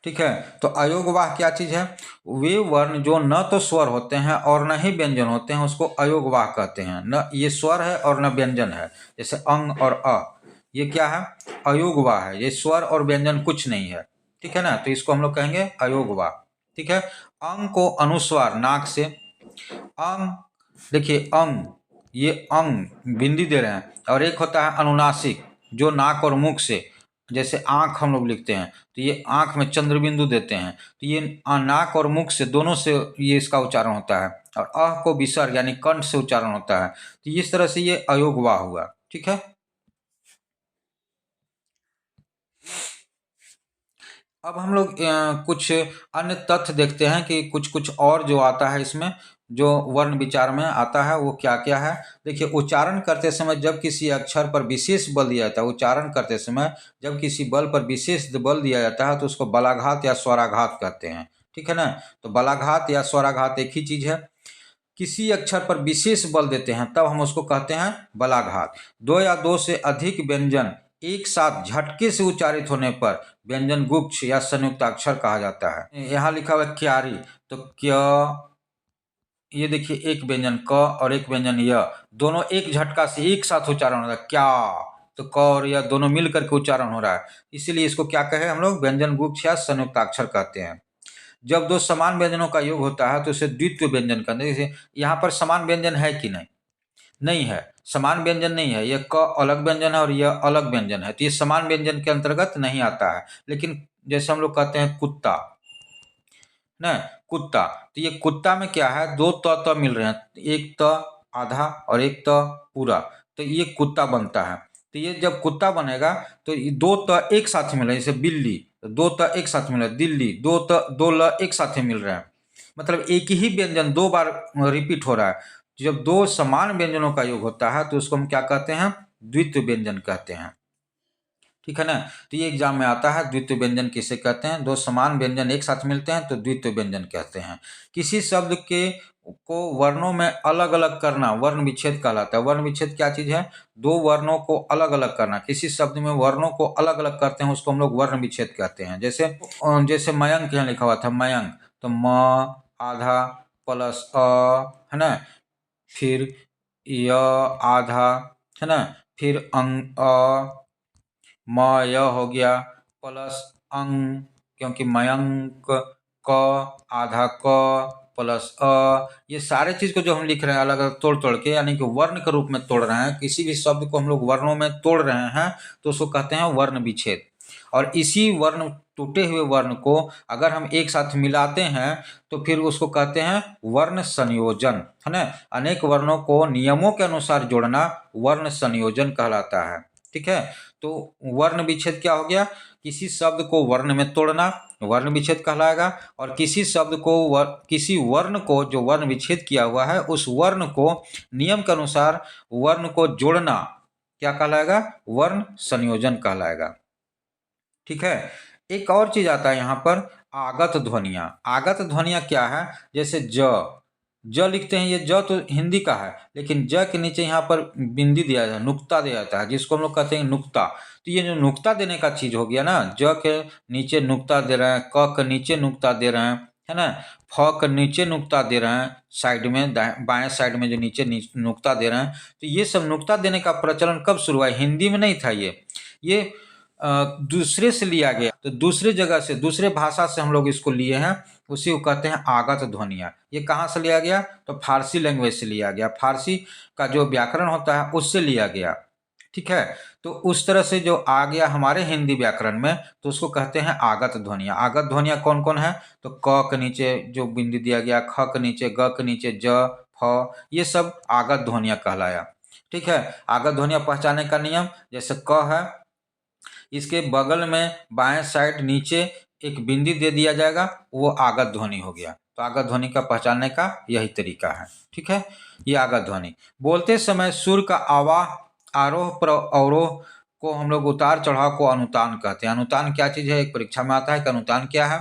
ठीक है, तो अयोगवाह क्या चीज है? वे वर्ण जो न तो स्वर होते हैं और न ही व्यंजन होते हैं, उसको अयोगवाह कहते हैं। न ये स्वर है और न व्यंजन है, जैसे अंग और अ, ये क्या है? अयोगवाह है, ये स्वर और व्यंजन कुछ नहीं है। ठीक है ना, तो इसको हम लोग कहेंगे अयोगवाह। ठीक है, अंग को अनुस्वार नाक से, अंग, देखिए अंग, ये अंग बिंदी दे रहे हैं, और एक होता है अनुनासिक जो नाक और मुख से, जैसे आंख हम लोग लिखते हैं तो ये आंख में चंद्र बिंदु देते हैं, तो ये नाक और मुख से दोनों से ये इसका उच्चारण होता है। और अह को विसर्ग यानी कंठ से उच्चारण होता है। तो इस तरह से ये अयोगवाह हुआ। ठीक है, अब हम लोग कुछ अन्य तथ्य देखते हैं कि कुछ कुछ और जो आता है इसमें, जो वर्ण विचार में आता है वो क्या क्या है। देखिए, उच्चारण करते समय जब किसी अक्षर पर विशेष बल दिया जाता है, उच्चारण करते समय जब किसी बल पर विशेष बल दिया जाता है तो उसको बलाघात या स्वराघात कहते हैं। ठीक है ना, तो बलाघात या स्वराघात एक ही चीज है। किसी अक्षर पर विशेष बल देते हैं तब हम उसको कहते हैं बलाघात। 2 या 2 से अधिक व्यंजन एक साथ झटके से उच्चारित होने पर व्यंजन गुच्छ या संयुक्ताक्षर कहा जाता है। यहाँ लिखा हुआ है क्यारी, तो क्या, ये देखिए एक व्यंजन क और एक व्यंजन य, दोनों एक झटका से एक साथ उच्चारण हो रहा है, क्या, तो क और य दोनों मिल करके उच्चारण हो रहा है, इसीलिए इसको क्या कहे हम लोग, व्यंजन गुच्छ या संयुक्ताक्षर कहते हैं। जब दो समान व्यंजनों का योग होता है तो उसे द्वित्व व्यंजन कहते हैं। जैसे यहाँ पर समान व्यंजन है कि नहीं, नहीं है, समान व्यंजन नहीं है, यह क अलग व्यंजन है और यह अलग व्यंजन है, तो ये समान व्यंजन के अंतर्गत नहीं आता है। लेकिन जैसे हम लोग कहते हैं कुत्ता, न कुत्ता, तो ये कुत्ता में क्या है, दो त मिल रहे हैं, एक त आधा और एक त पूरा, तो ये कुत्ता बनता है। तो ये जब कुत्ता बनेगा तो ये दो त एक साथ मिल रहे हैं, जैसे बिल्ली, तो दो त एक साथ मिल रहा है, दिल्ली, दो ल एक साथ मिल रहे हैं, मतलब एक ही व्यंजन दो बार रिपीट हो रहा है। जब दो समान व्यंजनों का योग होता है तो उसको हम क्या कहते हैं, द्वित्व व्यंजन कहते हैं। ठीक है ना, तो ये एग्जाम में आता है, द्वित्व व्यंजन किसे कहते हैं, दो समान व्यंजन एक साथ मिलते हैं तो द्वित्व व्यंजन कहते हैं। किसी शब्द के को वर्णों में अलग अलग करना वर्ण विच्छेद कहलाता है। वर्ण विच्छेद क्या चीज है, दो वर्णों को अलग अलग करना, किसी शब्द में वर्णों को अलग अलग करते हैं उसको हम लोग वर्ण विच्छेद कहते हैं। जैसे मयंक यहाँ लिखा हुआ था मयंक, तो म आधा प्लस है ना, फिर य आधा, है ना, फिर म य हो गया प्लस अंग, क्योंकि मयंक, क आधा क प्लस ये सारे चीज को जो हम लिख रहे हैं अलग अलग तोड़ तोड़ के, यानी कि वर्ण के रूप में तोड़ रहे हैं, किसी भी शब्द को हम लोग वर्णों में तोड़ रहे हैं तो उसको कहते हैं वर्ण विच्छेद। और इसी वर्ण, टूटे हुए वर्ण को अगर हम एक साथ मिलाते हैं तो फिर उसको कहते हैं वर्ण संयोजन, है ना। अनेक वर्णों को नियमों के अनुसार जोड़ना वर्ण संयोजन कहलाता है। ठीक है, तो वर्ण विच्छेद क्या हो गया, किसी शब्द को वर्ण में तोड़ना वर्ण विच्छेद कहलाएगा, और किसी शब्द को किसी वर्ण को जो वर्ण विच्छेद किया हुआ है उस वर्ण को नियम के अनुसार वर्ण को जोड़ना क्या कहलाएगा, वर्ण संयोजन कहलाएगा। ठीक है, एक और चीज आता है यहाँ पर, आगत ध्वनियाँ। आगत ध्वनियाँ क्या है, जैसे ज लिखते हैं, ये ज तो हिंदी का है, लेकिन ज के नीचे यहाँ पर बिंदी दिया जाता है, नुक्ता दिया जाता है, जिसको हम लोग कहते हैं नुक्ता। तो ये जो नुक्ता देने का चीज हो गया ना, ज के नीचे नुक्ता दे रहे हैं, क के नीचे नुक्ता दे रहे हैं, है ना, फ के नीचे नुक्ता दे रहे हैं, साइड में बाएं साइड में जो नीचे नुक्ता दे रहे हैं, तो ये सब नुक्ता देने का प्रचलन कब शुरू हुआ, हिंदी में नहीं था ये दूसरे से लिया गया, तो दूसरे जगह से, दूसरे भाषा से हम लोग इसको लिए हैं, उसी को कहते हैं आगत ध्वनियाँ। ये कहाँ से लिया गया, तो फारसी लैंग्वेज से लिया गया, फारसी का जो व्याकरण होता है उससे लिया गया। ठीक है, तो उस तरह से जो आ गया हमारे हिंदी व्याकरण में तो उसको कहते हैं आगत ध्वनियाँ। आगत ध्वनियाँ कौन कौन है, तो क के नीचे जो बिंदी दिया गया, ख के नीचे, ग के नीचे, ज, फ, ये सब आगत ध्वनियाँ कहलाया। ठीक है, आगत ध्वनियाँ पहचानने का नियम, जैसे क है, इसके बगल में बाएं साइड नीचे एक बिंदी दे दिया जाएगा, वो आगत ध्वनि हो गया। तो आगत ध्वनि का पहचानने का यही तरीका है। ठीक है, ये आगत ध्वनि। बोलते समय सुर का आवाह, आरोह पर अवरोह को हम लोग उतार चढ़ाव को अनुतान कहते हैं। अनुतान क्या चीज है, एक परीक्षा में आता है कि अनुतान क्या है,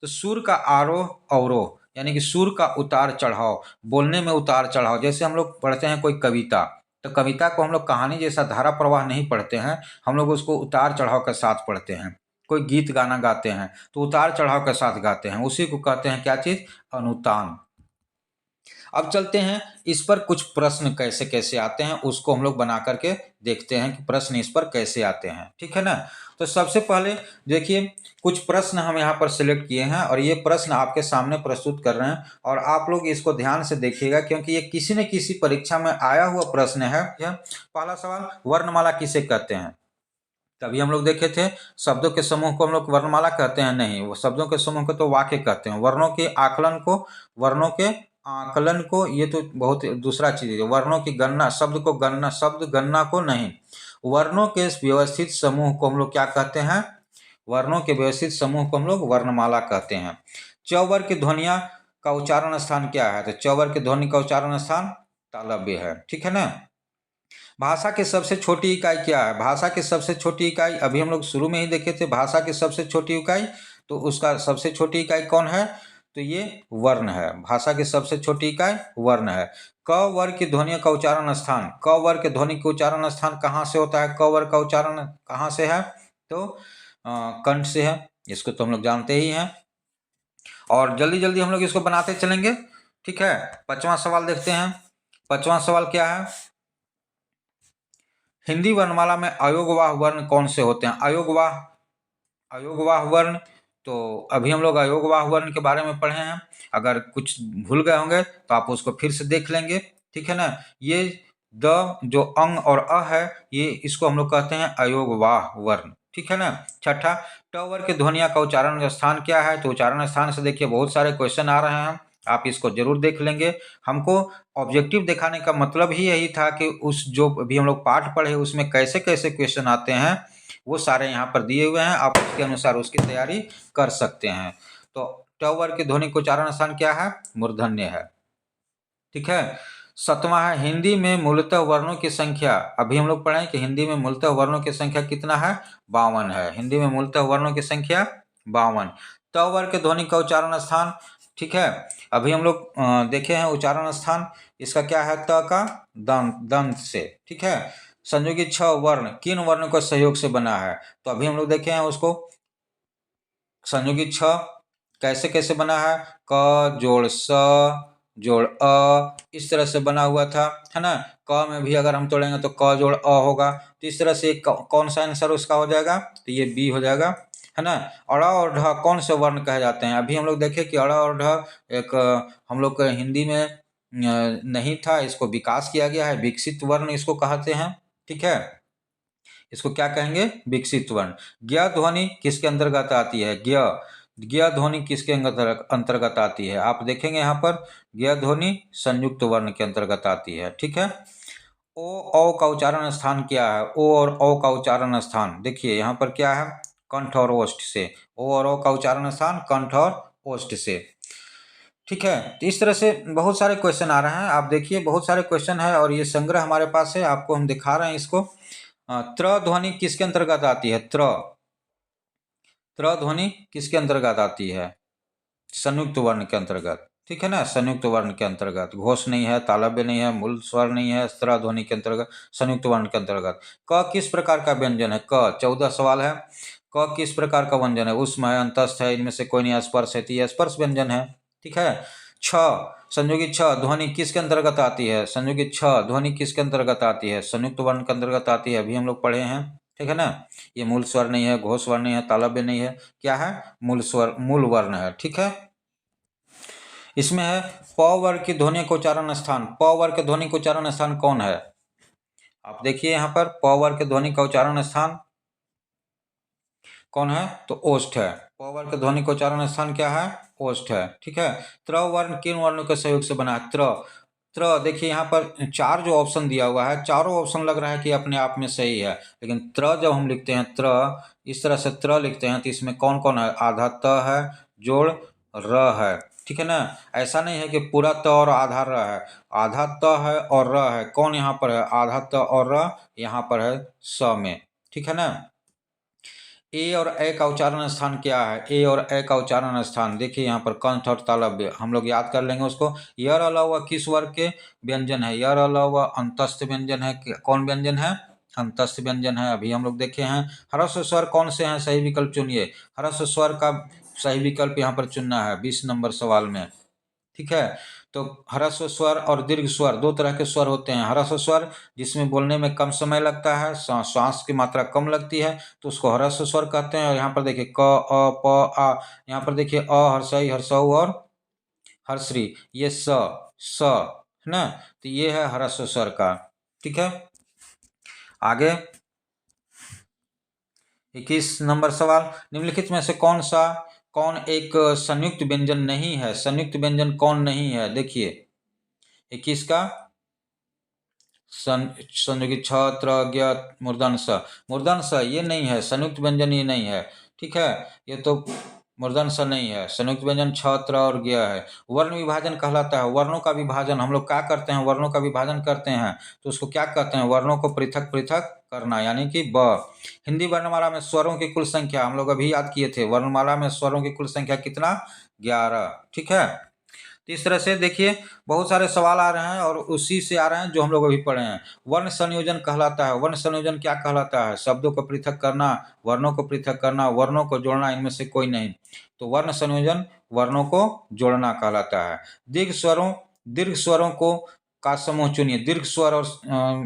तो सुर का आरोह अवरोह यानी कि सुर का उतार चढ़ाव, बोलने में उतार चढ़ाव। जैसे हम लोग पढ़ते हैं कोई कविता, तो कविता को हम लोग कहानी जैसा धारा प्रवाह नहीं पढ़ते हैं, हम लोग उसको उतार चढ़ाव के साथ पढ़ते हैं। कोई गीत गाना गाते हैं तो उतार चढ़ाव के साथ गाते हैं, उसी को कहते हैं क्या चीज, अनुतान। अब चलते हैं इस पर कुछ प्रश्न कैसे कैसे आते हैं उसको हम लोग बना करके देखते हैं कि प्रश्न इस पर कैसे आते हैं। ठीक है ना, तो सबसे पहले देखिए कुछ प्रश्न हम यहाँ पर सिलेक्ट किए हैं और ये प्रश्न आपके सामने प्रस्तुत कर रहे हैं, और आप लोग इसको ध्यान से देखिएगा क्योंकि ये किसी न किसी परीक्षा में आया हुआ प्रश्न है। पहला सवाल, वर्णमाला किसे कहते हैं। तभी हम लोग देखे थे शब्दों के समूह को हम लोग वर्णमाला कहते हैं, नहीं, वो शब्दों के समूह को तो वाक्य कहते हैं। वर्णों के आकलन को, वर्णों के आकलन को, ये तो बहुत दूसरा चीज है। वर्णों की गणना, शब्द को गणना, शब्द गणना को नहीं, वर्णों के व्यवस्थित समूह को हम लोग क्या कहते हैं, वर्णों के व्यवस्थित समूह को हम लोग वर्णमाला कहते हैं। च वर्ग की ध्वनिया का उच्चारण स्थान क्या है, तो च वर्ग की ध्वनि का उच्चारण स्थान तालव्य है। ठीक है ना। भाषा की सबसे छोटी इकाई क्या है, भाषा की सबसे छोटी इकाई अभी हम लोग शुरू में ही देखे थे, भाषा की सबसे छोटी इकाई, तो उसका सबसे छोटी इकाई कौन है, तो ये वर्ण है, भाषा की सबसे छोटी इकाई वर्ण है। क वर्ग की ध्वनियों का उच्चारण स्थान, क वर्ग के ध्वनि का उच्चारण स्थान कहाँ से होता है? क वर्ग का उच्चारण कहाँ से है? तो कंठ से है, इसको तो हम लोग जानते ही हैं। और जल्दी जल्दी हम लोग इसको बनाते चलेंगे, ठीक है। 5वां सवाल देखते हैं। 5वां सवाल क्या है? हिंदी वर्णमाला में अयोगवाह वर्ण कौन से होते हैं? अयोगवाह वर्ण, तो अभी हम लोग अयोगवाह वर्ण के बारे में पढ़े हैं। अगर कुछ भूल गए होंगे तो आप उसको फिर से देख लेंगे, ठीक है ना। ये द जो अंग और अ है, ये इसको हम लोग कहते हैं अयोगवाह वर्ण, ठीक है ना। छठा, ट वर्ग के ध्वनिया का उच्चारण स्थान क्या है? तो उच्चारण स्थान से देखिए बहुत सारे क्वेश्चन आ रहे हैं, आप इसको जरूर देख लेंगे। हमको ऑब्जेक्टिव दिखाने का मतलब ही यही था कि उस जो अभी हम लोग पाठ पढ़े उसमें कैसे कैसे क्वेश्चन आते हैं वो सारे यहाँ पर दिए हुए हैं, आप उसके अनुसार उसकी तैयारी कर सकते हैं। तो ट वर्ग के ध्वनि का उच्चारण स्थान क्या है? मूर्धन्य है, ठीक है। 7वां है, हिंदी में मूलतः वर्णों की संख्या। अभी हम लोग पढ़े कि हिंदी में मूलतः वर्णों की संख्या कितना है? 52 है। हिंदी में मूलतः वर्णों की संख्या 52। त वर्ग के ध्वनि का उच्चारण स्थान, ठीक है। अभी हम लोग देखे हैं उच्चारण स्थान, इसका क्या है? त का दंत से, ठीक है। संयोगी छ वर्ण किन वर्णों के सहयोग से बना है? तो अभी हम लोग देखे हैं उसको, संयोगी छ कैसे कैसे बना है? क जोड़ स जोड़ अ, इस तरह से बना हुआ था, है ना। क में भी अगर हम तोड़ेंगे तो क जोड़ अ होगा, तो इस तरह से कौन सा आंसर उसका हो जाएगा? तो ये बी हो जाएगा, है ना। अड़ और ढ कौन से वर्ण कहे जाते हैं? अभी हम लोग देखे कि अड़ और ढ एक हम लोग के हिंदी में नहीं था, इसको विकास किया गया है, विकसित वर्ण इसको कहते हैं, ठीक है। इसको क्या कहेंगे? विकसित वर्ण। ज्ञ ध्वनि किसके अंतर्गत आती है? ज्ञ ध्वनि किसके अंतर्गत आती है? आप देखेंगे यहाँ पर ज्ञ ध्वनि संयुक्त वर्ण के अंतर्गत आती है, ठीक है। ओ औ का उच्चारण स्थान क्या है? ओ और औ का उच्चारण स्थान देखिए यहाँ पर क्या है? कंठ और ओष्ठ से। ओ और औ का उच्चारण स्थान कंठ और ओष्ठ से, ठीक है। तो इस तरह से बहुत सारे क्वेश्चन आ रहे हैं, आप देखिए बहुत सारे क्वेश्चन है और ये संग्रह हमारे पास है, आपको हम दिखा रहे हैं इसको। त्र ध्वनि किसके अंतर्गत आती है? त्र ध्वनि किसके अंतर्गत आती है? संयुक्त वर्ण के अंतर्गत, ठीक है ना। संयुक्त वर्ण के अंतर्गत, घोष नहीं है, तालव्य नहीं है, मूल स्वर नहीं है, त्र ध्वनि के अंतर्गत, संयुक्त वर्ण के अंतर्गत। क किस प्रकार का व्यंजन है? क 14 सवाल है। क किस प्रकार का व्यंजन है? उष्म है, अंतस्थ है, इनमें से कोई नहीं, स्पर्श है, तो ये स्पर्श व्यंजन है, ठीक है। छ संयोगी छ ध्वनि किसके अंतर्गत आती है? संयोगी छ ध्वनि किसके अंतर्गत आती है? संयुक्त वर्ण के अंतर्गत आती है, अभी हम लोग पढ़े हैं, ठीक है ना। ये मूल स्वर नहीं है, घोष वर्ण नहीं है, तालव्य नहीं है, क्या है? मूल स्वर, मूल वर्ण है, ठीक है। इसमें है प वर्ग की ध्वनि का उच्चारण स्थान। प वर्ग के ध्वनि का उच्चारण स्थान कौन है? आप देखिए यहाँ पर प वर्ग के ध्वनि का उच्चारण स्थान कौन है? तो ओष्ठ है। प वर्ग के ध्वनि का उच्चारण स्थान क्या है? ओष्ठ है, ठीक है। त्र वर्ण किन वर्णों के सहयोग से बना है? त्र देखिए यहाँ पर 4 जो ऑप्शन दिया हुआ है, चारों ऑप्शन लग रहा है कि अपने आप में सही है, लेकिन त्र जब हम लिखते हैं, त्र इस तरह से त्र लिखते हैं, तो इसमें कौन कौन है? आधा त है, जोड़ र है, ठीक है ना। ऐसा नहीं है कि पूरा त और आधा र है, आधा त है और र है। कौन यहाँ पर है? आधा त और र यहाँ पर है स में, ठीक है ना। ए और ए का उच्चारण स्थान क्या है? ए और ए का उच्चारण स्थान देखिए यहाँ पर कंठ और तालव्य, हम लोग याद कर लेंगे उसको। यर अलावा किस वर्ग के व्यंजन है? यर अलावा अंतस्थ व्यंजन है। कौन व्यंजन है? अंतस्थ व्यंजन है, अभी हम लोग देखे हैं। ह्रस्व स्वर कौन से हैं? सही विकल्प चुनिए। ह्रस्व स्वर का सही विकल्प यहाँ पर चुनना है 20 नंबर सवाल में, ठीक है। तो ह्रस्व स्वर और दीर्घ स्वर, दो तरह के स्वर होते हैं। ह्रस्व स्वर जिसमें बोलने में कम समय लगता है, श्वास की मात्रा कम लगती है, तो उसको ह्रस्व स्वर कहते हैं। और यहाँ पर देखिए क अ प आ, यहाँ पर देखिए अ हर्षई हर्षऊ और हर्षरी, ये स है ना। तो ये है ह्रस्व स्वर का, ठीक है। आगे 21 नंबर सवाल, निम्नलिखित में से कौन एक संयुक्त व्यंजन नहीं है? संयुक्त व्यंजन कौन नहीं है? देखिए 21 का संयुगी छ त्र ज्ञ मूर्धन स, मूर्धन स ये नहीं है, संयुक्त व्यंजन ये नहीं है, ठीक है। ये तो मूर्धन स नहीं है। संयुक्त व्यंजन छ, त्र और ज्ञ है। वर्ण विभाजन कहलाता है। वर्णों का विभाजन हम लोग क्या करते हैं, वर्णों का विभाजन करते हैं तो उसको क्या कहते हैं, वर्णों को पृथक पृथक करना, यानी कि ब। हिंदी वर्णमाला में स्वरों की कुल संख्या हम लोग अभी याद किए थे, वर्णमाला में स्वरों की कुल संख्या कितना, 11। ठीक है। तो इस तरह से देखिए बहुत सारे सवाल आ रहे हैं और उसी से आ रहे हैं जो हम लोग अभी पढ़े हैं। वर्ण संयोजन कहलाता है। वर्ण संयोजन क्या कहलाता है, शब्दों को पृथक करना, वर्णों को पृथक करना, वर्णों को जोड़ना, इनमें से कोई नहीं। तो वर्ण संयोजन वर्णों को जोड़ना कहलाता है। दीर्घ स्वरों को का समूह चुनिए। दीर्घ स्वर और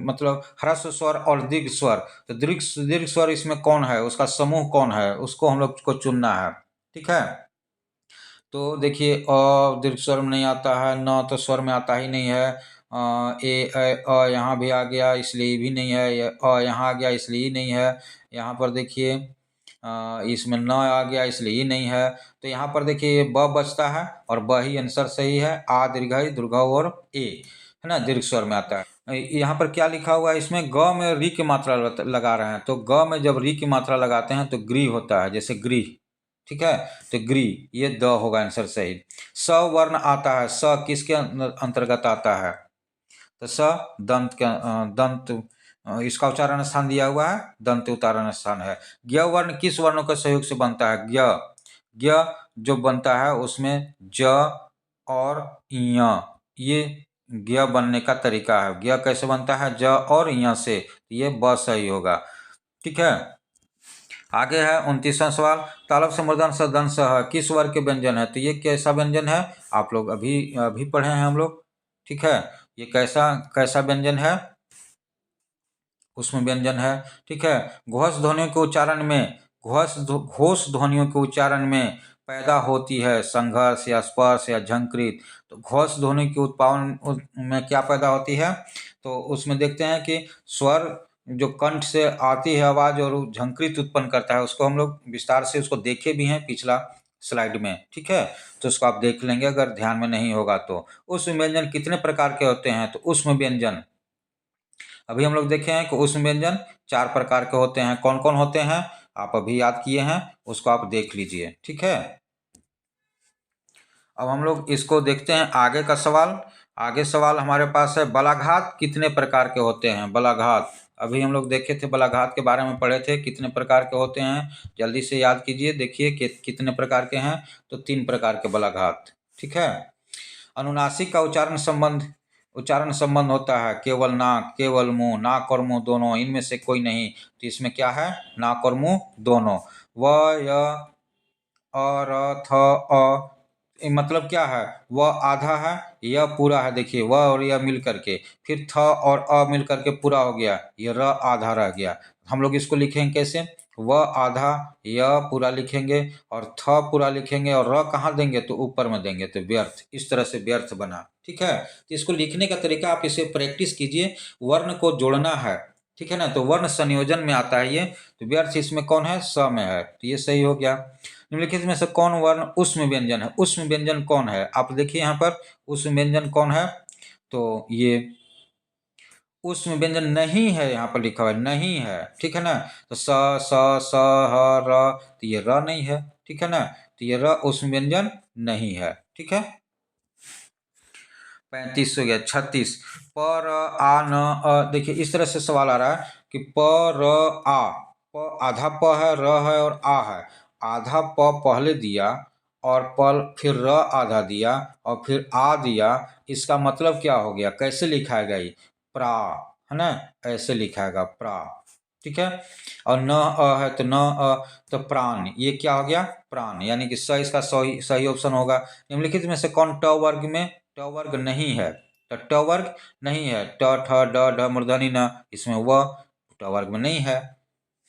मतलब ह्रस्व स्वर और दीर्घ स्वर। तो दीर्घ स्वर इसमें कौन है, उसका समूह कौन है, उसको हम लोग को चुनना है। ठीक है। तो देखिए दीर्घ स्वर में नहीं आता है, न तो स्वर में आता ही नहीं है। यहाँ भी आ गया इसलिए भी नहीं है, यहाँ आ गया इसलिए ही नहीं है। यहाँ पर देखिए इसमें न आ गया इसलिए ही नहीं है। तो यहाँ पर देखिए ये ब बचता है और ब ही आंसर सही है। आ दीर्घई दुर्घव और ए है ना, दीर्घ स्वर में आता है। यहाँ पर क्या लिखा हुआ है, इसमें ग में री की मात्रा लगा रहे हैं। तो ग में जब री की मात्रा लगाते हैं तो ग्री होता है, जैसे ग्री। ठीक है। तो ग्री, ये द होगा आंसर सही। स वर्ण आता है। स किसके अंतर्गत आता है, तो स दंत के दंत इसका उच्चारण स्थान दिया हुआ है, दंत उच्चारण स्थान है। ज्ञ वर्ण किस वर्णों के सहयोग से बनता है, ज्ञ। ज्ञ जो बनता है उसमें ज और य, ये ज्ञ बनने का तरीका है। ज्ञ कैसे बनता है, ज और य से, ये ब सही होगा। ठीक है। आगे है 29वां सवाल। तालव से मूर्धन स दंत स है किस वर्ग के व्यंजन है, तो ये कैसा व्यंजन है, आप लोग अभी अभी पढ़े हैं हम लोग। ठीक है। ये कैसा कैसा व्यंजन है, उसमें व्यंजन है। ठीक है। घोष ध्वनियों के उच्चारण में, घोष ध्वनियों के उच्चारण में पैदा होती है संघर्ष या स्पर्श या झंकृत। तो घोष ध्वनि के उत्पादन में क्या पैदा होती है, तो उसमें देखते हैं कि स्वर जो कंठ से आती है आवाज और झंकृत उत्पन्न करता है, उसको हम लोग विस्तार से उसको देखे भी हैं पिछला स्लाइड में। ठीक है। तो उसको आप देख लेंगे अगर ध्यान में नहीं होगा तो। उष्म व्यंजन कितने प्रकार के होते हैं, तो उष्म व्यंजन अभी हम लोग देखे हैं कि उष्म व्यंजन 4 प्रकार के होते हैं। कौन कौन होते हैं आप अभी याद किए हैं, उसको आप देख लीजिए। ठीक है। अब हम लोग इसको देखते हैं आगे का सवाल। आगे सवाल हमारे पास है, बलाघात कितने प्रकार के होते हैं। बलाघात अभी हम लोग देखे थे, बलाघात के बारे में पढ़े थे, कितने प्रकार के होते हैं, जल्दी से याद कीजिए। देखिए कितने प्रकार के हैं, तो 3 प्रकार के बलाघात। ठीक है। अनुनासिक का उच्चारण संबंध होता है केवल नाक, केवल मुंह, नाक और मुंह दोनों, इनमें से कोई नहीं। तो इसमें क्या है, नाक और मुंह दोनों। व य अ र थ अ, मतलब क्या है, व आधा है, यह पूरा है। देखिए व और यह मिल करके, फिर थ और अ मिल करके पूरा हो गया, ये र आधा रह गया। हम लोग इसको लिखेंगे कैसे, व आधा, य पूरा लिखेंगे और थ पूरा लिखेंगे और र कहाँ देंगे, तो ऊपर में देंगे, तो व्यर्थ। इस तरह से व्यर्थ बना। ठीक है। तो इसको लिखने का तरीका आप इसे प्रैक्टिस कीजिए, वर्ण को जोड़ना है। ठीक है ना। तो वर्ण संयोजन में आता है ये। तो व्यर्थ इसमें कौन है, स में है, तो ये सही हो गया। निम्नलिखित में से कौन वर्ण उष्म व्यंजन है, उष्म व्यंजन कौन है, आप देखिए यहाँ पर उष्म व्यंजन कौन है, तो ये उष्म व्यंजन नहीं है, यहाँ पर लिखा हुआ है नहीं है। ठीक है ना। तो स स ह र, तो ये र नहीं है। ठीक है ना। तो ये र उष्म व्यंजन नहीं है। ठीक है। 35 हो गया। 36 पर आ न अ, देखिए इस तरह से सवाल आ रहा है कि प र आ, आधा प है, र है और आ है। आधा प पहले दिया और फिर र आधा दिया और फिर आ दिया, इसका मतलब क्या हो गया, कैसे लिखाएगा ये, प्रा, है ना, ऐसे लिखाएगा प्रा। ठीक है। और न अ है तो न अ, तो प्राण, ये क्या हो गया, प्राण, यानी कि स इसका सही सही ऑप्शन होगा। निम्नलिखित में से कौन ट वर्ग में, ट वर्ग नहीं है, तो ट वर्ग नहीं है। ट ठ ड ढ मूर्धनी न, इसमें व ट वर्ग में नहीं है।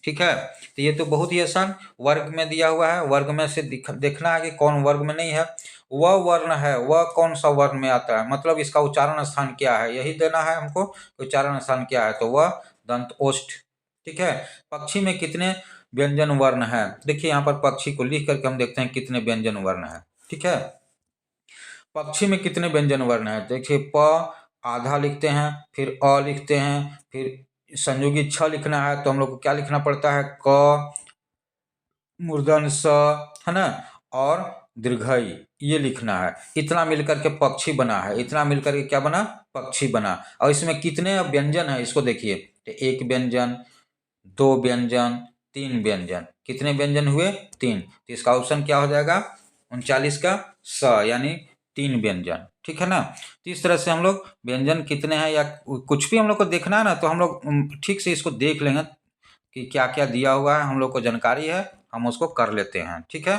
ठीक है। तो ये तो बहुत ही आसान वर्ग में दिया हुआ है, वर्ग में से देखना है कि कौन वर्ग में नहीं है। वह वर्ण है, वह कौन सा वर्ण में आता है, मतलब इसका उच्चारण स्थान क्या है, यही देना है हमको, उच्चारण स्थान क्या है, तो वह दंत ओष्ठ। ठीक है। पक्षी में कितने व्यंजन वर्ण है, देखिए यहाँ पर पक्षी को लिख करके हम देखते हैं कितने व्यंजन वर्ण है। ठीक है। पक्षी में कितने व्यंजन वर्ण है, देखिए प आधा लिखते हैं, फिर अ लिखते हैं, फिर संयोगी छ लिखना है, तो हम लोग को क्या लिखना पड़ता है, क मूर्धन स, है ना, और दीर्घई, ये लिखना है। इतना मिलकर के पक्षी बना है, इतना मिलकर के क्या बना, पक्षी बना। और इसमें कितने व्यंजन है इसको देखिए, तो एक व्यंजन, दो व्यंजन, तीन व्यंजन। कितने व्यंजन हुए, तीन। तो इसका ऑप्शन क्या हो जाएगा, 39 का स, यानी तीन व्यंजन। ठीक है ना। तो इस तरह से हम लोग व्यंजन कितने हैं या कुछ भी हम लोग को देखना है ना, तो हम लोग ठीक से इसको देख लेंगे कि क्या क्या दिया हुआ है, हम लोग को जानकारी है, हम उसको कर लेते हैं। ठीक है।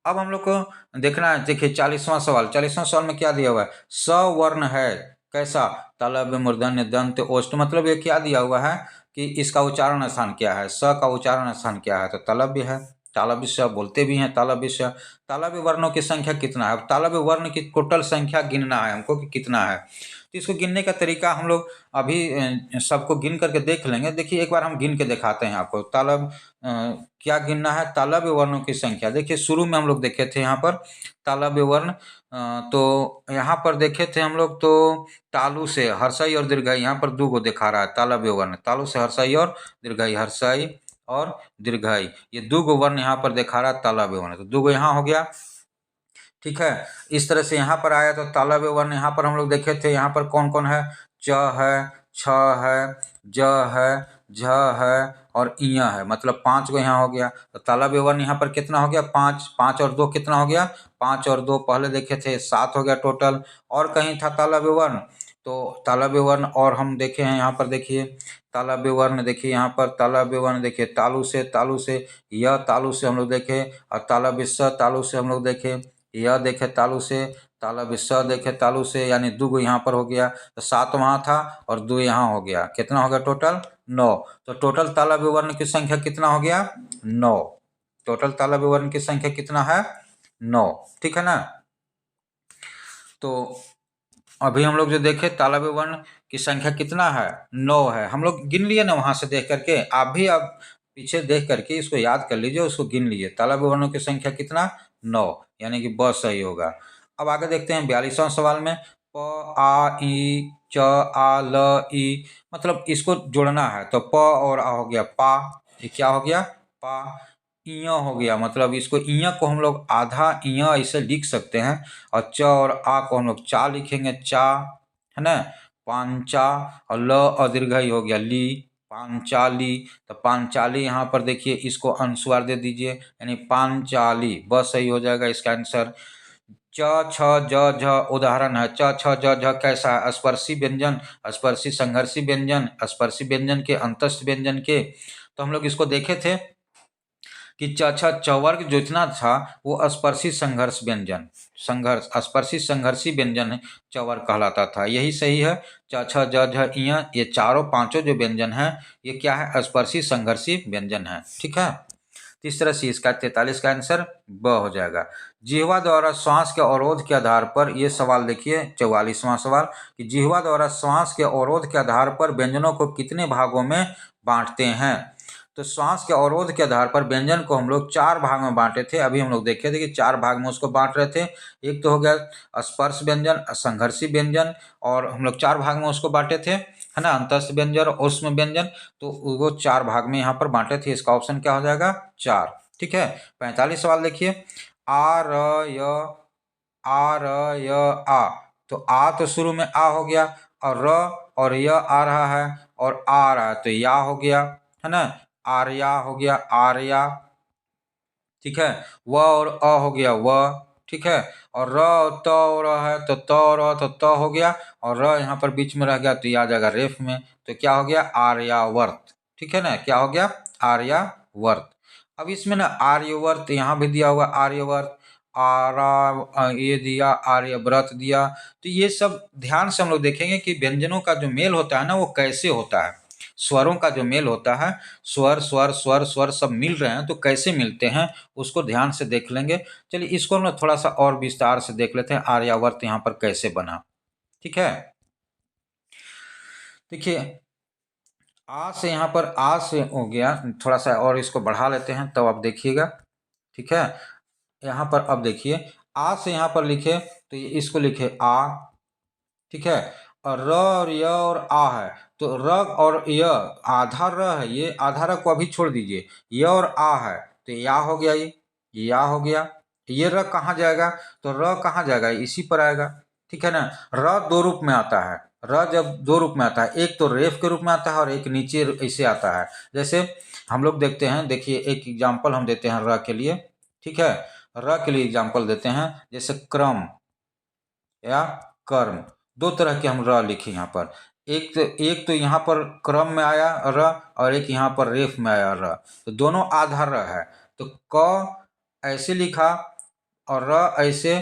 अब हम लोग को देखना है, देखिए 40वां सवाल। 40वां सवाल में क्या दिया हुआ है, सवर्ण है, कैसा, तालव्य मूर्धन्य दंत ओष्ठ। मतलब ये क्या दिया हुआ है कि इसका उच्चारण स्थान क्या है, स का उच्चारण स्थान क्या है, तो तालव्य है। तालव्य स बोलते भी हैं, तालव्य स। तालव्य वर्णों की संख्या कितना है, तालव्य वर्ण की टोटल संख्या गिनना है हमको कि कितना है। तो इसको गिनने का तरीका हम लोग अभी सबको गिन करके देख लेंगे। देखिए एक बार हम गिन के दिखाते हैं आपको। क्या गिनना है, तालव्य वर्णों की संख्या। देखिए शुरू में हम लोग देखे थे यहाँ पर तालव्य वर्ण, तो यहाँ पर देखे थे हम लोग, तो तालु से हर्षई और दीर्घई, यहाँ पर दो को दिखा रहा है तालव्य वर्ण। तालु से हर्षई और दीर्घई, हर्षई और दीर्घई, ये दो गो वर्ण यहाँ पर दिखा रहा है तालव्य वर्ण। तो दो गो यहाँ हो गया। ठीक है। इस तरह से यहाँ पर आया तो तालव्य वर्ण यहाँ पर हम लोग देखे थे, यहाँ पर कौन कौन है, च है, छ है, ज है, झ है और इय है। मतलब 5 गो यहाँ हो गया। तो तालव्य वर्ण यहाँ पर कितना हो गया, 5। 5 और 2 कितना हो गया, 5 और 2 पहले देखे थे 7 हो गया टोटल। और कहीं था तालव्य वर्ण, तो तालव्य वर्ण और हम देखे हैं यहाँ पर। देखिए तालव्य वर्ण, देखिए यहाँ पर तालव्य वर्ण, देखिए तालु से, तालु से, यह तालु से हम लोग देखे, और तालव्य स तालु से हम लोग देखे, यह देखे तालु से, तालव्य स देखे तालु से, यानी दो गो यहाँ पर हो गया। तो 7 वहाँ था और 2 यहाँ हो गया। कितना हो गया टोटल, 9। तो टोटल तालव्य वर्ण की संख्या कितना हो गया, 9। टोटल तालव्य वर्ण की संख्या कितना है, 9। ठीक है ना। तो अभी हम लोग जो देखे तालव्य वर्ण की संख्या कितना है, 9 है। हम लोग गिन लिए ना वहां से देख करके, आप भी आप पीछे देख करके इसको याद कर लीजिए, उसको गिन लीजिए। तालव्य वर्णों की संख्या कितना, 9, यानी कि ब सही होगा। अब आगे देखते हैं 42वां सवाल में, प आ ई च आ ल ई, मतलब इसको जोड़ना है। तो प और आ हो गया पा, ये क्या हो गया, पा। इय हो गया, मतलब इसको इय को हम लोग आधा इय ऐसे लिख सकते हैं, और च और आ को हम लोग चा लिखेंगे, चा, है ना। पांचा, और ल और दीर्घई हो गया ली, पांचाली। तो पांचाली यहाँ पर देखिए, इसको अनुस्वार दे दीजिए, यानी पांचाली, बस सही हो जाएगा इसका आंसर। च छ ज झ उदाहरण है, च छ ज झ कैसा है, स्पर्शी व्यंजन, स्पर्शी संघर्षी व्यंजन, स्पर्शी व्यंजन के, अंतस्थ व्यंजन के। तो हम लोग इसको देखे थे कि च छ च वर्ग जितना था वो स्पर्शी संघर्ष व्यंजन, संघर्ष स्पर्शी संघर्षी व्यंजन च वर्ग कहलाता था। यही सही है। च छ ज झ इय, ये चारों पांचों जो व्यंजन है, ये क्या है, स्पर्शी संघर्षी व्यंजन है। ठीक है। तो इस तरह से इसका 43 का आंसर ब हो जाएगा। जिह्वा द्वारा श्वास के अवरोध के आधार पर, ये सवाल देखिए 44वां सवाल, कि जिह्वा द्वारा श्वास के अवरोध के आधार पर व्यंजनों को कितने भागों में बांटते हैं। तो श्वास के अवरोध के आधार पर व्यंजन को हम लोग 4 भाग में बांटे थे। अभी हम लोग देखे थे कि 4 भाग में उसको बांट रहे थे। एक तो हो गया स्पर्श व्यंजन, संघर्षी व्यंजन, और हम लोग 4 भाग में उसको बांटे थे, है ना, अंतस्थ व्यंजन और ऊष्म व्यंजन। तो वो 4 भाग में यहाँ पर बांटे थे। इसका ऑप्शन क्या हो जाएगा, 4। ठीक है। 45 सवाल देखिए, आ र य, आ र य आ। तो आ तो शुरू में आ हो गया, और र और य आ रहा है, और आ रहा है तो या हो गया, है ना, आर्या हो गया, आर्या। ठीक है। व और अ हो गया व। ठीक है। और र और त और र है, तो त और अ तो त हो गया, और र यहाँ पर बीच में रह गया तो ये आ जाएगा रेफ में। तो क्या हो गया, आर्यावर्त। ठीक है ना, क्या हो गया, आर्यावर्त। अब इसमें ना आर्यवर्त यहाँ भी दिया हुआ, आर्यवर्त, आरा ये दिया, आर्यव्रत दिया। तो ये सब ध्यान से हम लोग देखेंगे कि व्यंजनों का जो मेल होता है ना, वो कैसे होता है। स्वरों का जो मेल होता है, स्वर स्वर स्वर स्वर सब मिल रहे हैं तो कैसे मिलते हैं, उसको ध्यान से देख लेंगे। चलिए इसको हम थोड़ा सा और विस्तार से देख लेते हैं, आर्यावर्त यहाँ पर कैसे बना। ठीक है। देखिए आ से यहाँ पर आ से हो गया, थोड़ा सा और इसको बढ़ा लेते हैं तब आप देखिएगा। ठीक है। यहाँ पर अब देखिए, आ से यहाँ पर लिखे तो ये इसको लिखे आ। ठीक है। और र और य और आ है, तो र और य, आधा र है, ये आधा र को अभी छोड़ दीजिए, य और आ है तो या हो गया ये। या हो गया। ये र कहाँ जाएगा, तो र कहाँ जाएगा, इसी पर आएगा, ठीक है ना। र दो रूप में आता है, र जब दो रूप में आता है, एक तो रेफ के रूप में आता है और एक नीचे ऐसे आता है। जैसे हम लोग देखते हैं, देखिए एक एग्जाम्पल हम देते हैं र के लिए, ठीक है। र के लिए एग्जाम्पल देते हैं, जैसे क्रम या कर्म, दो तरह के हम र लिखे यहाँ पर। एक तो यहाँ पर क्रम में आया र और एक यहाँ पर रेफ में आया र, तो दोनों आधा र है। तो क ऐसे लिखा और र ऐसे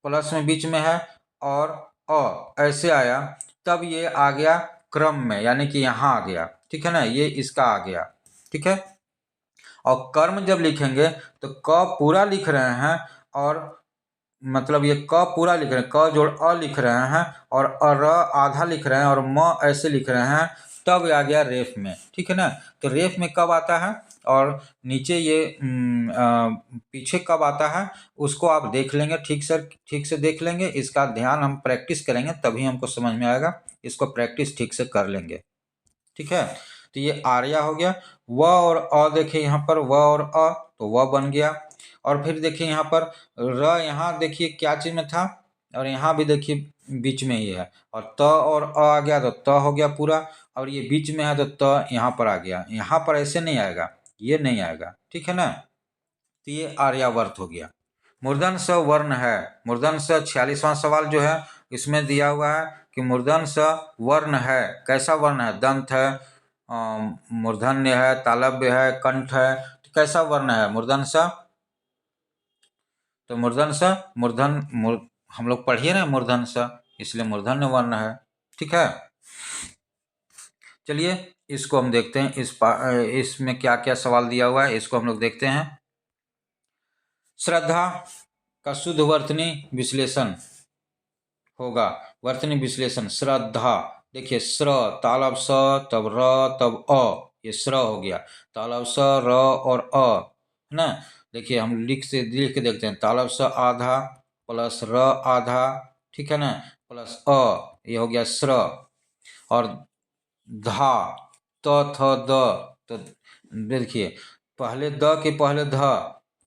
प्लस में बीच में है और ऐसे आया, तब ये आ गया क्रम में, यानी कि यहाँ आ गया, ठीक है ना, ये इसका आ गया, ठीक है। और कर्म जब लिखेंगे तो क पूरा लिख रहे हैं और मतलब ये क पूरा लिख रहे हैं, क जोड़ अ लिख रहे हैं और र आधा लिख रहे हैं और म ऐसे लिख रहे हैं, तब आ गया रेफ में, ठीक है ना। तो रेफ में कब आता है और नीचे ये पीछे कब आता है, उसको आप देख लेंगे, ठीक से देख लेंगे, इसका ध्यान हम प्रैक्टिस करेंगे तभी हमको समझ में आएगा, इसको प्रैक्टिस ठीक से कर लेंगे, ठीक है। तो ये आर्या हो गया। व और अ देखिए यहाँ पर, व और अ, तो व बन गया। और फिर देखिए यहाँ पर र, यहाँ देखिए क्या चीज में था, और यहाँ भी देखिए बीच में ही है, और त और अ आ गया तो त हो गया पूरा, और ये बीच में है तो त यहाँ पर आ गया। यहाँ पर ऐसे नहीं आएगा, ये नहीं आएगा, ठीक है ना। तो ये आर्यावर्त हो गया। मूर्धन स वर्ण है, मूर्धन स 46वां सवाल जो है इसमें दिया हुआ है कि मूर्धन स वर्ण है, कैसा वर्ण है, दंत है, मूर्धन्य है, तालव्य है, कंठ है, तो कैसा वर्ण है मूर्धन स, तो मूर्धन स हम लोग पढ़िए ना मूर्धन स, इसलिए मूर्धन्य वर्ण है, ठीक है। चलिए इसको हम देखते हैं, इसमें क्या क्या सवाल दिया हुआ है इसको हम लोग देखते हैं। श्रद्धा का शुद्ध वर्तनी विश्लेषण होगा, वर्तनी विश्लेषण श्रद्धा, देखिए श्र तालब स तब र तब अ, ये श्र हो गया, तालब स र और अ, है ना। देखिए हम लिख के देखते हैं, तालब स आधा प्लस र आधा, ठीक है ना, प्लस अ, ये हो गया श्र। और धा त थ द, तो देखिए पहले द के पहले ध,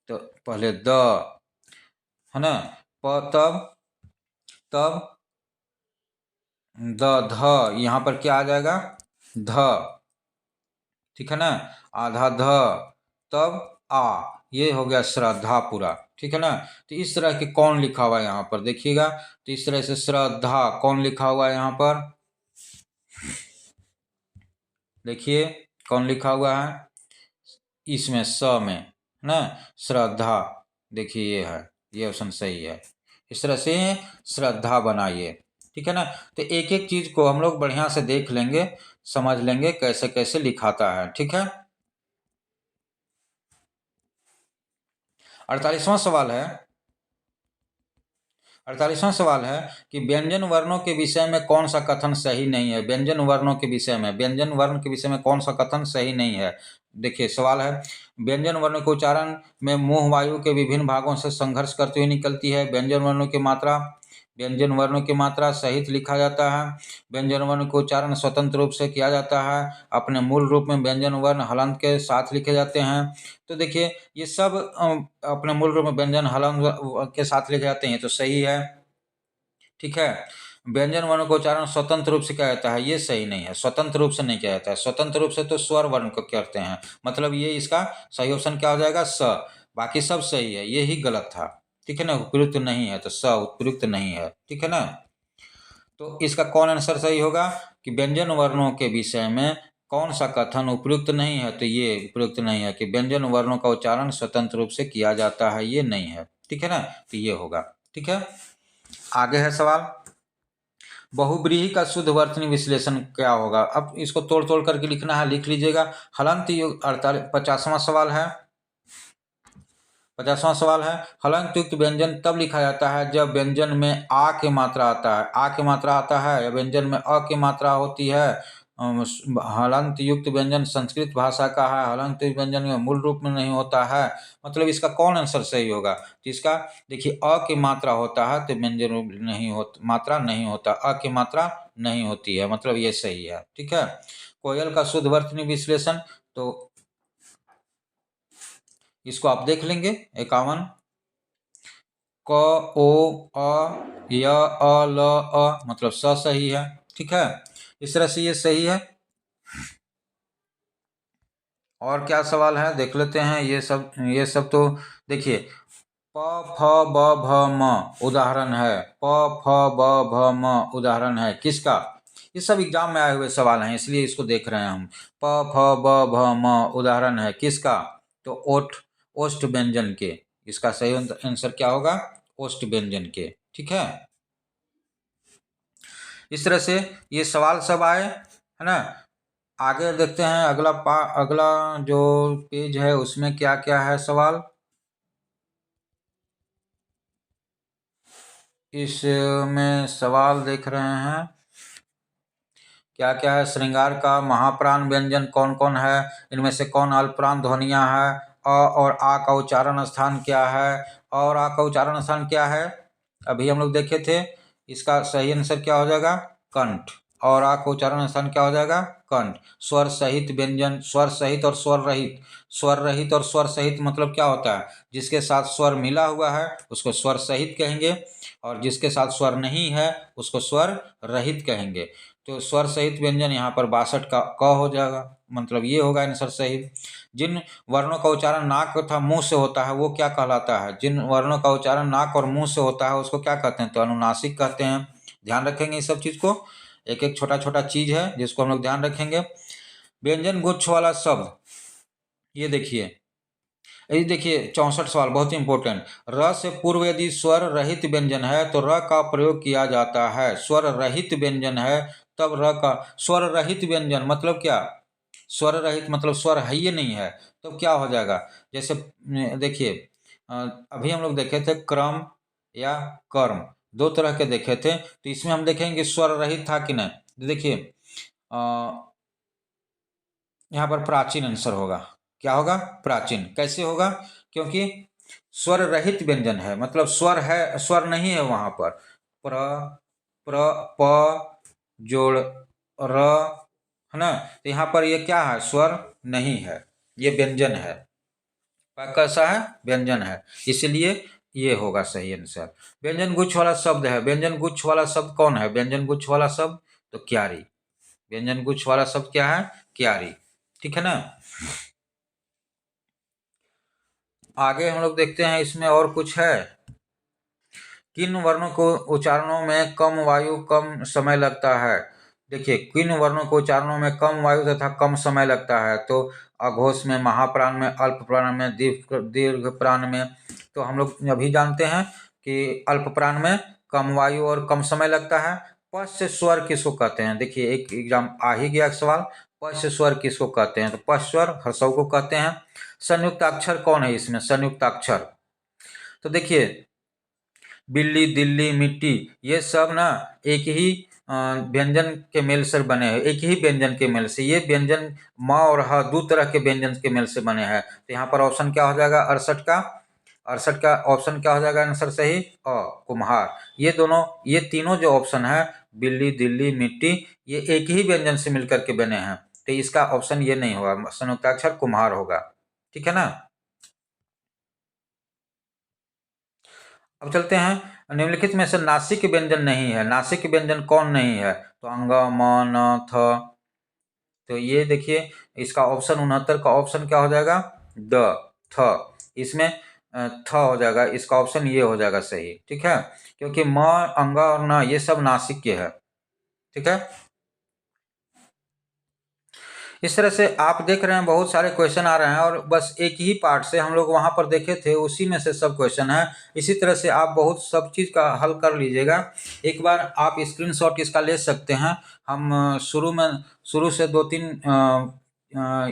तो पहले द, है ना, प तब द ध, यहाँ पर क्या आ जाएगा ध, ठीक है ना, आधा ध तब आ, ये हो गया श्रद्धा पूरा, ठीक है ना। तो इस तरह के कौन लिखा हुआ है यहाँ पर देखिएगा, तो इस तरह से श्रद्धा कौन लिखा हुआ है यहाँ पर, देखिए कौन लिखा हुआ है इसमें स में ना, श्रद्धा, देखिए ये है, ये ऑप्शन सही है। इस तरह से श्रद्धा बनाइए, ठीक है ना। तो एक एक चीज को हम लोग बढ़िया से देख लेंगे, समझ लेंगे कैसे कैसे लिखाता है, ठीक है। 48वां सवाल है, 48वां सवाल है कि व्यंजन वर्णों के विषय में कौन सा कथन सही नहीं है, व्यंजन वर्णों के विषय में, व्यंजन वर्ण के विषय में कौन सा कथन सही नहीं है। देखिए सवाल है, व्यंजन वर्ण के उच्चारण में मुंह वायु के विभिन्न भागों से संघर्ष करते हुए निकलती है, व्यंजन वर्णों की मात्रा, व्यंजन वर्णों की मात्रा सहित लिखा जाता है, व्यंजन वर्ण को उच्चारण स्वतंत्र रूप से किया जाता है, अपने मूल रूप में व्यंजन वर्ण हलंत के साथ लिखे जाते हैं। तो देखिए ये सब अपने मूल रूप में व्यंजन हलंत के साथ लिखे जाते हैं, तो सही है, ठीक है। व्यंजन वर्ण को उच्चारण स्वतंत्र रूप से किया जाता है, ये सही नहीं है, स्वतंत्र रूप से नहीं किया जाता है, स्वतंत्र रूप से तो स्वर वर्ण को करते हैं, मतलब ये इसका सही ऑप्शन क्या हो जाएगा स, बाकी सब सही है, ये ही गलत था, ठीक है ना, उपयुक्त नहीं है, तो स उपयुक्त नहीं है, ठीक है ना। तो इसका कौन आंसर सही होगा कि व्यंजन वर्णों के विषय में कौन सा कथन उपयुक्त नहीं है, तो ये उपयुक्त नहीं है कि व्यंजन वर्णों का उच्चारण स्वतंत्र रूप से किया जाता है, ये नहीं है, ठीक है ना, तो ये होगा, ठीक है। आगे है सवाल, बहुव्रीहि का शुद्ध वर्तनी विश्लेषण क्या होगा। अब इसको तोड़ तोड़ करके लिखना है, लिख लीजिएगा। हलंत युक्त 50वां सवाल है, 50वां सवाल है, हलंत युक्त व्यंजन तब लिखा जाता है जब व्यंजन में आ की मात्रा आता है, आ की मात्रा आता है या व्यंजन में अ की मात्रा होती है। हलंत युक्त व्यंजन संस्कृत भाषा का है, हलंत युक्त व्यंजन में मूल रूप में नहीं होता है, मतलब इसका कौन आंसर सही होगा। तो इसका देखिए अ की मात्रा होता है तो व्यंजन रूप नहीं होता, मात्रा नहीं होता, अ की मात्रा नहीं होती है, मतलब ये सही है, ठीक है। कोयल का शुद्ध वर्तनी विश्लेषण, तो इसको आप देख लेंगे। 51 क ओ अ य अ ल अ मतलब स सही है। ठीक है, इस तरह से ये सही है। और क्या सवाल है देख लेते हैं। ये सब तो देखिए, प फ ब भ म उदाहरण है। प फ ब भ म उदाहरण है किसका? ये सब एग्जाम में आए हुए सवाल हैं, इसलिए इसको देख रहे हैं हम। प फ ब भ म उदाहरण है किसका? तो ओष्ठ व्यंजन के। इसका सही आंसर क्या होगा? ओष्ठ व्यंजन के। ठीक है, इस तरह से ये सवाल सब आए, है ना। आगे देखते हैं अगला जो पेज है उसमें क्या क्या है सवाल। इसमें सवाल देख रहे हैं क्या क्या है। श्रृंगार का महाप्राण व्यंजन कौन कौन है? इनमें से कौन अल्पप्राण ध्वनियां है? अ और आ का उच्चारण स्थान क्या है? अ और आ का उच्चारण स्थान क्या है? अभी हम लोग देखे थे। इसका सही आंसर क्या हो जाएगा? कंठ। और आ का उच्चारण स्थान क्या हो जाएगा? कंठ। स्वर सहित व्यंजन, स्वर सहित और स्वर रहित। स्वर रहित और स्वर सहित मतलब क्या होता है? जिसके साथ स्वर मिला हुआ है उसको स्वर सहित कहेंगे, और जिसके साथ स्वर नहीं है उसको स्वर रहित कहेंगे। तो स्वर सहित व्यंजन यहाँ पर 62 का क हो जाएगा, मतलब ये होगा आंसर सही। जिन वर्णों का उच्चारण नाक तथा मुंह से होता है वो क्या कहलाता है? जिन वर्णों का उच्चारण नाक और मुंह से होता है उसको क्या कहते हैं? तो अनुनासिक कहते हैं। ध्यान रखेंगे इस सब चीज को, एक एक छोटा छोटा चीज है जिसको हम लोग ध्यान रखेंगे। व्यंजन गुच्छ वाला शब्द, ये देखिए 64 सवाल बहुत ही इंपॉर्टेंट। र से पूर्व यदि स्वर रहित व्यंजन है तो र का प्रयोग किया जाता है। स्वर रहित व्यंजन है तब र का। स्वर रहित व्यंजन मतलब क्या? स्वर रहित मतलब स्वर है ही नहीं है, तो क्या हो जाएगा? जैसे देखिए, अभी हम लोग देखे थे क्रम या कर्म, दो तरह के देखे थे। तो इसमें हम देखेंगे स्वर रहित था कि नहीं। देखिए यहाँ पर प्राचीन आंसर होगा। क्या होगा? प्राचीन। कैसे होगा? क्योंकि स्वर रहित व्यंजन है, मतलब स्वर है, स्वर नहीं है वहां पर। प्र प्र प जोड़ र, है ना। तो यहाँ पर ये क्या है? स्वर नहीं है, ये व्यंजन है। कैसा है? व्यंजन है, इसलिए ये होगा सही आंसर। व्यंजन गुच्छ वाला शब्द है। व्यंजन गुच्छ वाला शब्द कौन है? व्यंजन गुच्छ वाला शब्द तो क्यारी। व्यंजन गुच्छ वाला शब्द क्या है? क्यारी। ठीक है ना। आगे हम लोग देखते हैं इसमें और कुछ है। किन वर्णों को उच्चारणों में कम वायु कम समय लगता है? देखिए, किन वर्णों को उच्चारणों में कम वायु तथा कम समय लगता है? तो अघोष में, महाप्राण में, अल्प प्राण में, दीर्घ प्राण में। तो हम लोग अभी जानते हैं कि अल्प प्राण में कम वायु और कम समय लगता है। पश्च स्वर किसको कहते हैं? देखिए, एक एग्जाम आ ही गया सवाल। पश्च स्वर किसको कहते हैं? तो पश्च स्वर ह्रस्व को कहते हैं। संयुक्त अक्षर कौन है इसमें? संयुक्त अक्षर तो देखिए, बिल्ली, दिल्ली, मिट्टी, ये सब ना एक ही व्यंजन के मेल से बने हैं। एक ही व्यंजन के मेल से ये व्यंजन म और ह दो तरह के व्यंजन के मेल से बने हैं। तो यहाँ पर ऑप्शन क्या हो जाएगा? 68 का ऑप्शन क्या हो जाएगा आंसर सही? कुम्हार। ये दोनों, ये तीनों जो ऑप्शन है, बिल्ली, दिल्ली, मिट्टी, ये एक ही व्यंजन से मिलकर के बने हैं। तो इसका ऑप्शन ये नहीं होगा, संयुक्ताक्षर कुम्हार होगा। ठीक है ना। अब चलते हैं, निम्नलिखित में से नासिक व्यंजन नहीं है। नासिक व्यंजन कौन नहीं है? तो अंग, म, न, थ। तो ये देखिए, इसका ऑप्शन 69 का ऑप्शन क्या हो जाएगा? द, थ। इसमें थ हो जाएगा, इसका ऑप्शन ये हो जाएगा सही। ठीक है, क्योंकि म, अंग और न ये सब नासिक के है। ठीक है, इस तरह से आप देख रहे हैं बहुत सारे क्वेश्चन आ रहे हैं, और बस एक ही पार्ट से हम लोग वहां पर देखे थे, उसी में से सब क्वेश्चन है। इसी तरह से आप बहुत सब चीज़ का हल कर लीजिएगा। एक बार आप स्क्रीनशॉट इसका ले सकते हैं। हम शुरू से 2-3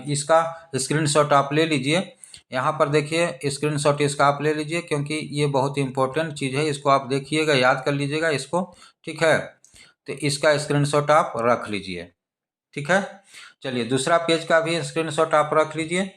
इसका स्क्रीनशॉट आप ले लीजिए। यहाँ पर देखिए, स्क्रीनशॉट इसका आप ले लीजिए, क्योंकि ये बहुत इंपॉर्टेंट चीज़ है। इसको आप देखिएगा, याद कर लीजिएगा इसको। ठीक है, तो इसका स्क्रीनशॉट आप रख लीजिए। ठीक है, चलिए दूसरा पेज का भी स्क्रीनशॉट आप रख लीजिए।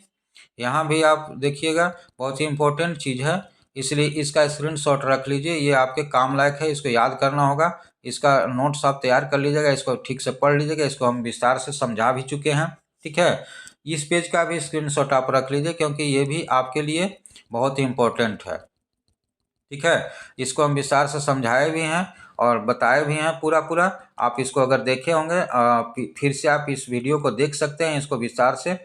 यहाँ भी आप देखिएगा, बहुत ही इंपॉर्टेंट चीज़ है, इसलिए इसका स्क्रीनशॉट रख लीजिए। ये आपके काम लायक है, इसको याद करना होगा। इसका नोट्स आप तैयार कर लीजिएगा, इसको ठीक से पढ़ लीजिएगा। इसको हम विस्तार से समझा भी चुके हैं। ठीक है, इस पेज का भी स्क्रीनशॉट आप रख लीजिए, क्योंकि ये भी आपके लिए बहुत ही इम्पोर्टेंट है। ठीक है, इसको हम विस्तार से समझाए भी हैं और बताए भी हैं पूरा। आप इसको अगर देखे होंगे फिर से आप इस वीडियो को देख सकते हैं, इसको विस्तार से।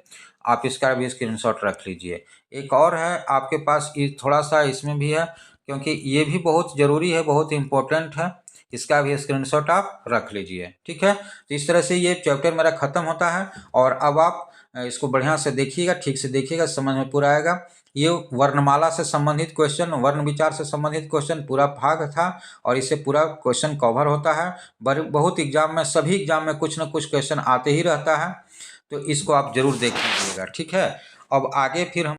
आप इसका भी स्क्रीनशॉट रख लीजिए। एक और है आपके पास, थोड़ा सा इसमें भी है, क्योंकि ये भी बहुत ज़रूरी है, बहुत इम्पोर्टेंट है। इसका भी स्क्रीनशॉट आप रख लीजिए। ठीक है, तो इस तरह से ये चैप्टर मेरा ख़त्म होता है। और अब आप इसको बढ़िया से देखिएगा, ठीक से देखिएगा, समझ में पूरा आएगा। ये वर्णमाला से संबंधित क्वेश्चन, वर्ण विचार से संबंधित क्वेश्चन पूरा भाग था, और इससे पूरा क्वेश्चन कवर होता है। बहुत एग्जाम में, सभी एग्जाम में कुछ न कुछ क्वेश्चन आते ही रहता है, तो इसको आप जरूर देख लीजिएगा। ठीक है, अब आगे फिर हम